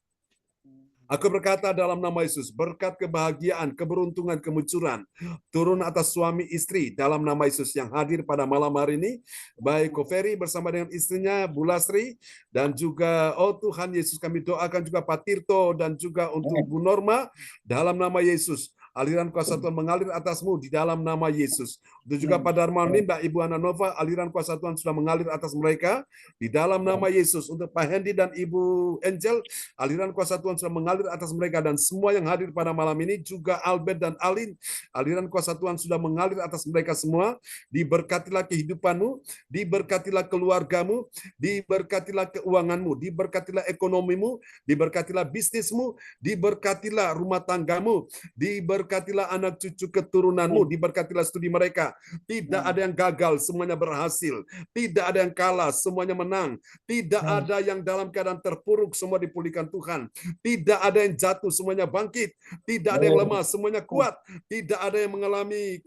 Aku berkata dalam nama Yesus, berkat kebahagiaan, keberuntungan, kemunculan turun atas suami istri dalam nama Yesus yang hadir pada malam hari ini. Baik Ko Ferry bersama dengan istrinya Bu Lasri dan juga oh Tuhan Yesus kami doakan juga Pak Tirto dan juga untuk Bu Norma dalam nama Yesus. Aliran kuasa Tuhan mengalir atasmu di dalam nama Yesus. Itu juga Pak Darmawan Lim, Mbak Ibu Ana Nova, aliran kuasa Tuhan sudah mengalir atas mereka di dalam nama Yesus. Untuk Pak Hendy dan Ibu Angel, aliran kuasa Tuhan sudah mengalir atas mereka dan semua yang hadir pada malam ini, juga Albert dan Alin, aliran kuasa Tuhan sudah mengalir atas mereka semua. Diberkatilah kehidupanmu, diberkatilah keluargamu, diberkatilah keuanganmu, diberkatilah ekonomimu, diberkatilah bisnismu, diberkatilah rumah tanggamu, diberkatilah anak cucu keturunanmu, diberkatilah studi mereka. Tidak ada yang gagal, semuanya berhasil. Tidak ada yang kalah, semuanya menang. Tidak ada yang dalam keadaan terpuruk, semua dipulihkan Tuhan. Tidak ada yang jatuh, semuanya bangkit. Tidak ada yang lemah, semuanya kuat. Tidak ada yang mengalami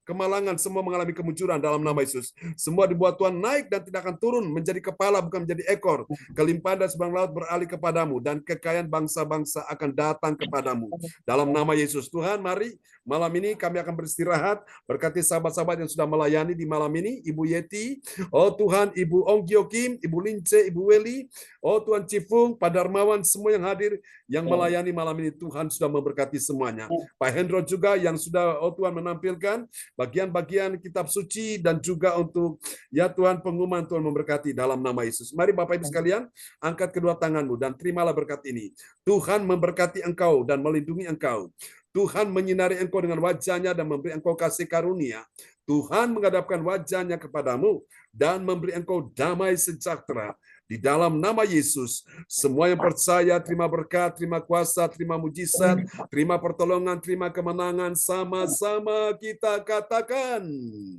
kemalangan, semua mengalami kemunculan dalam nama Yesus. Semua dibuat Tuhan naik dan tidak akan turun menjadi kepala, bukan menjadi ekor. Kelimpahan dan seberang laut beralih kepadamu dan kekayaan bangsa-bangsa akan datang kepadamu. Dalam nama Yesus. Tuhan, mari malam ini kami akan beristirahat. Berkati sahabat-sahabat yang sudah melayani di malam ini. Ibu Yeti, oh Tuhan, Ibu Onggyo Kim, Ibu Lince, Ibu Weli, oh Tuhan Cifung, Pak Darmawan, semua yang hadir, yang melayani malam ini. Tuhan sudah memberkati semuanya. Pak Hendro juga yang sudah, oh Tuhan, menampilkan bagian-bagian kitab suci dan juga untuk ya Tuhan pengumuman Tuhan memberkati dalam nama Yesus. Mari Bapak Ibu sekalian, angkat kedua tanganmu dan terimalah berkat ini. Tuhan memberkati engkau dan melindungi engkau. Tuhan menyinari engkau dengan wajahnya dan memberi engkau kasih karunia. Tuhan menghadapkan wajahnya kepadamu dan memberi engkau damai sejahtera. Di dalam nama Yesus, semua yang percaya terima berkat, terima kuasa, terima mujizat, terima pertolongan, terima kemenangan, sama-sama kita katakan.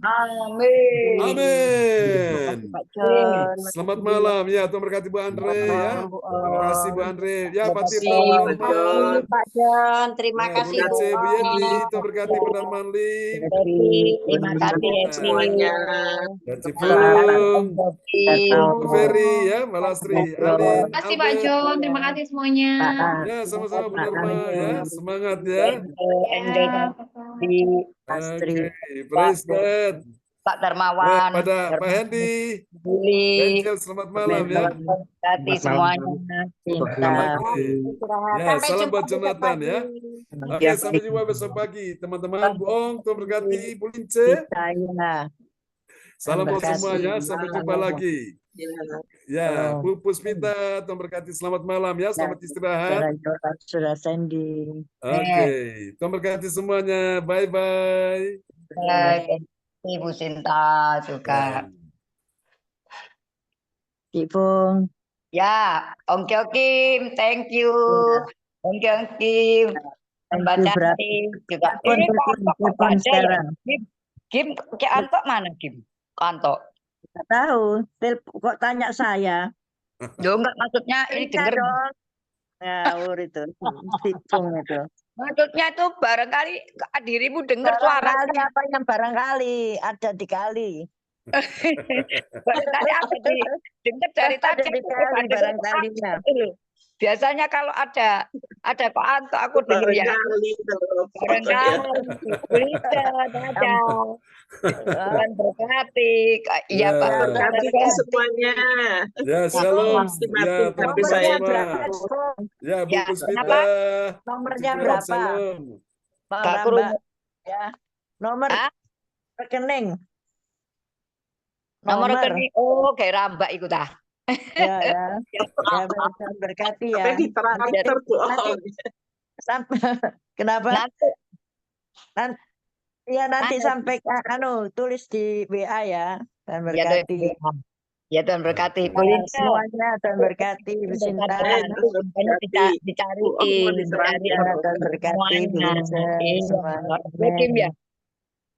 Amin. Amin. Pak John. Selamat malam ya, Tuhan berkati Bu Andre ya. Terima kasih Bu Andre. Ya Pak Tirto, Terima kasih, Pak John. Pak John, terima Bu kasih Lince, Bu Yeti, Tuhan. Tuhan berkati Pak Darmawan Lim. Terima kasih Semuanya. Dan Cifung, Bu Ferry ya, Mbak Lasri, Alin, Terima kasih Pak Albert. John, terima kasih semuanya. Ya, sama-sama Bu Norma ya. Semangat ya. Ende di Oke, praise God. Pak Darmawan, Pada Pak Hendy, Billy, Angel, selamat malam ya. hati semuanya. Cinta. Oke. Istirahat. Ya, Sampai salam jumpa buat besok Jonathan pagi. ya. Oke, sampai jumpa besok pagi. Teman-teman, Bu Ong, Tuhan berkati, Bu Lince. Kita ya. Salam buat berkati. semuanya, sampai jumpa lagi. Ya, Bu Puspita, Tuhan berkati, selamat malam ya, selamat istirahat. Sudah sending. Oke, Tuhan berkati semuanya, bye-bye. Ibu Sinta juga. Ipung. Ya, Ong Kyo Kim, thank you. Ong Kyo Kim, Mbak Cantik juga. Ini Kantok kok ada ya? Kim, Kantok mana Kim? Kantok. Nggak tahu. Kok tanya saya? Yo enggak, maksudnya ini denger. Dong. Ngawur itu. Ipung itu. Maksudnya itu barangkali dirimu dengar suara. Barangkali apa yang barangkali ada di kali. Barangkali apa dengar dari tadi. Barangkalinya. Biasanya kalau ada kok Anto aku dengar ya. Barangkali ada. Tuhan berkati. Iya Pak. Berkati semuanya. Ya, shalom. Ya, teman-teman semua. Ya, Bu Puspita. Nomornya berapa? Shalom. Mbak. Ya. Nomor rekening. Nomor rekening. Oh, kayak rambak itu dah. Ya. Ya, berkati ya. Sampai kenapa? Nanti sampai tulis di WA ya. Dan berkati. Ya Tuhan berkati. Semuanya Tuhan berkati. Cinta. Dicariin. Tuhan berkati. Kim ya.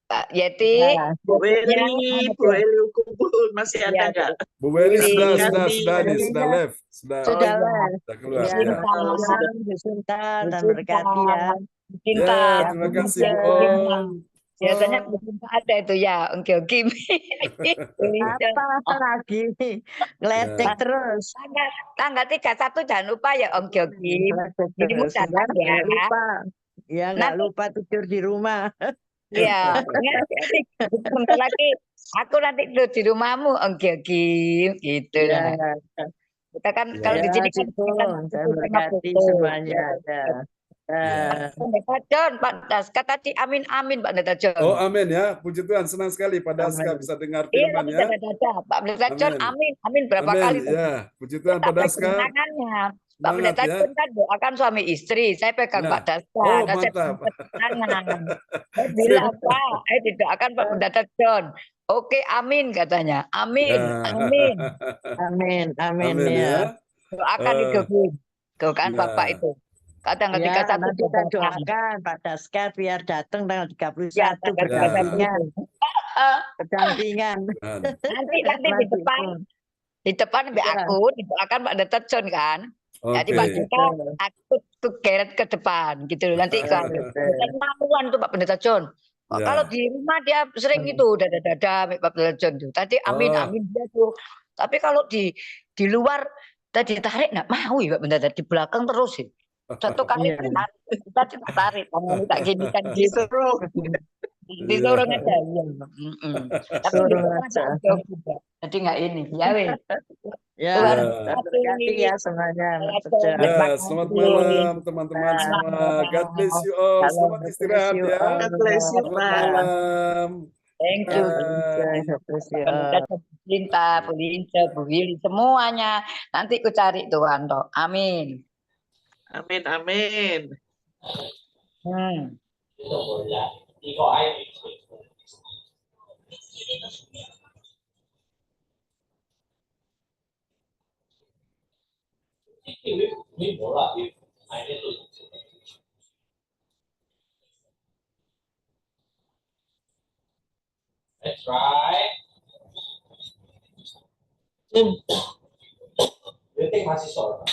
Pak Yeti, Bu Weli kumpul masih ada nggak? Bu Weli sudah left, sudah keluar. Cinta dan berkati ya. Cinta. Ya, terima kasih Bu Ong. Biasanya cinta ada itu ya, Ong Kyo Kim. Apa lagi? Ngeletek terus. Tanggal 31 jangan lupa ya Ong Kyo Kim. Dirimu datang ya. Ya nggak lupa tidur di rumah. Iya, sebentar lagi aku nanti tidur di rumahmu, Ong Kyo Kim, gitu lah. Kita kan kalau di sini kan berkati semuanya ada. Pak John, Pak Daska tadi amin Pak Pendeta John. Oh amin ya, puji Tuhan, senang sekali Pak Daska bisa dengar firman ya. Pak Pendeta John amin berapa kali? Ya, puji Tuhan Pak Daska. Pak Pendeta John kan doakan suami istri, saya pegang Pak Daska. Oh mantap. Saya bilang Pak, didoakan Pak Pendeta John. Oke, amin katanya. Amin ya. Doakan itu, doakan Bapak itu. Tanggal 31 nanti kita doakan Pak Daska biar datang tanggal 31 berdampingan. Nanti di depan aku didoakan Pak Pendeta John kan. Jadi Pak Daska aku tuh geret ke depan gitu loh. Nanti kan kemauan tuh Pak Pendeta John. Kalau di rumah dia sering itu dada Pak Pendeta John tuh. Tadi amin dia tuh. Tapi kalau di luar tadi tarik nggak mau ya Pak Pendeta, di belakang terus sih. Satu kali kita coba tarik, kamu tak gini kan disuruh aja. Tapi jadi nggak ini, ya weh. Ya, terima ya semuanya. Ya, selamat malam teman-teman semua. God bless you all. Selamat istirahat ya. God bless you, Selamat malam. Thank you. Cinta, Bu Lince, Bu Willy, semuanya. Nanti ku cari Tuhan toh. Amin. Amin. That's right. Kritik masih soal.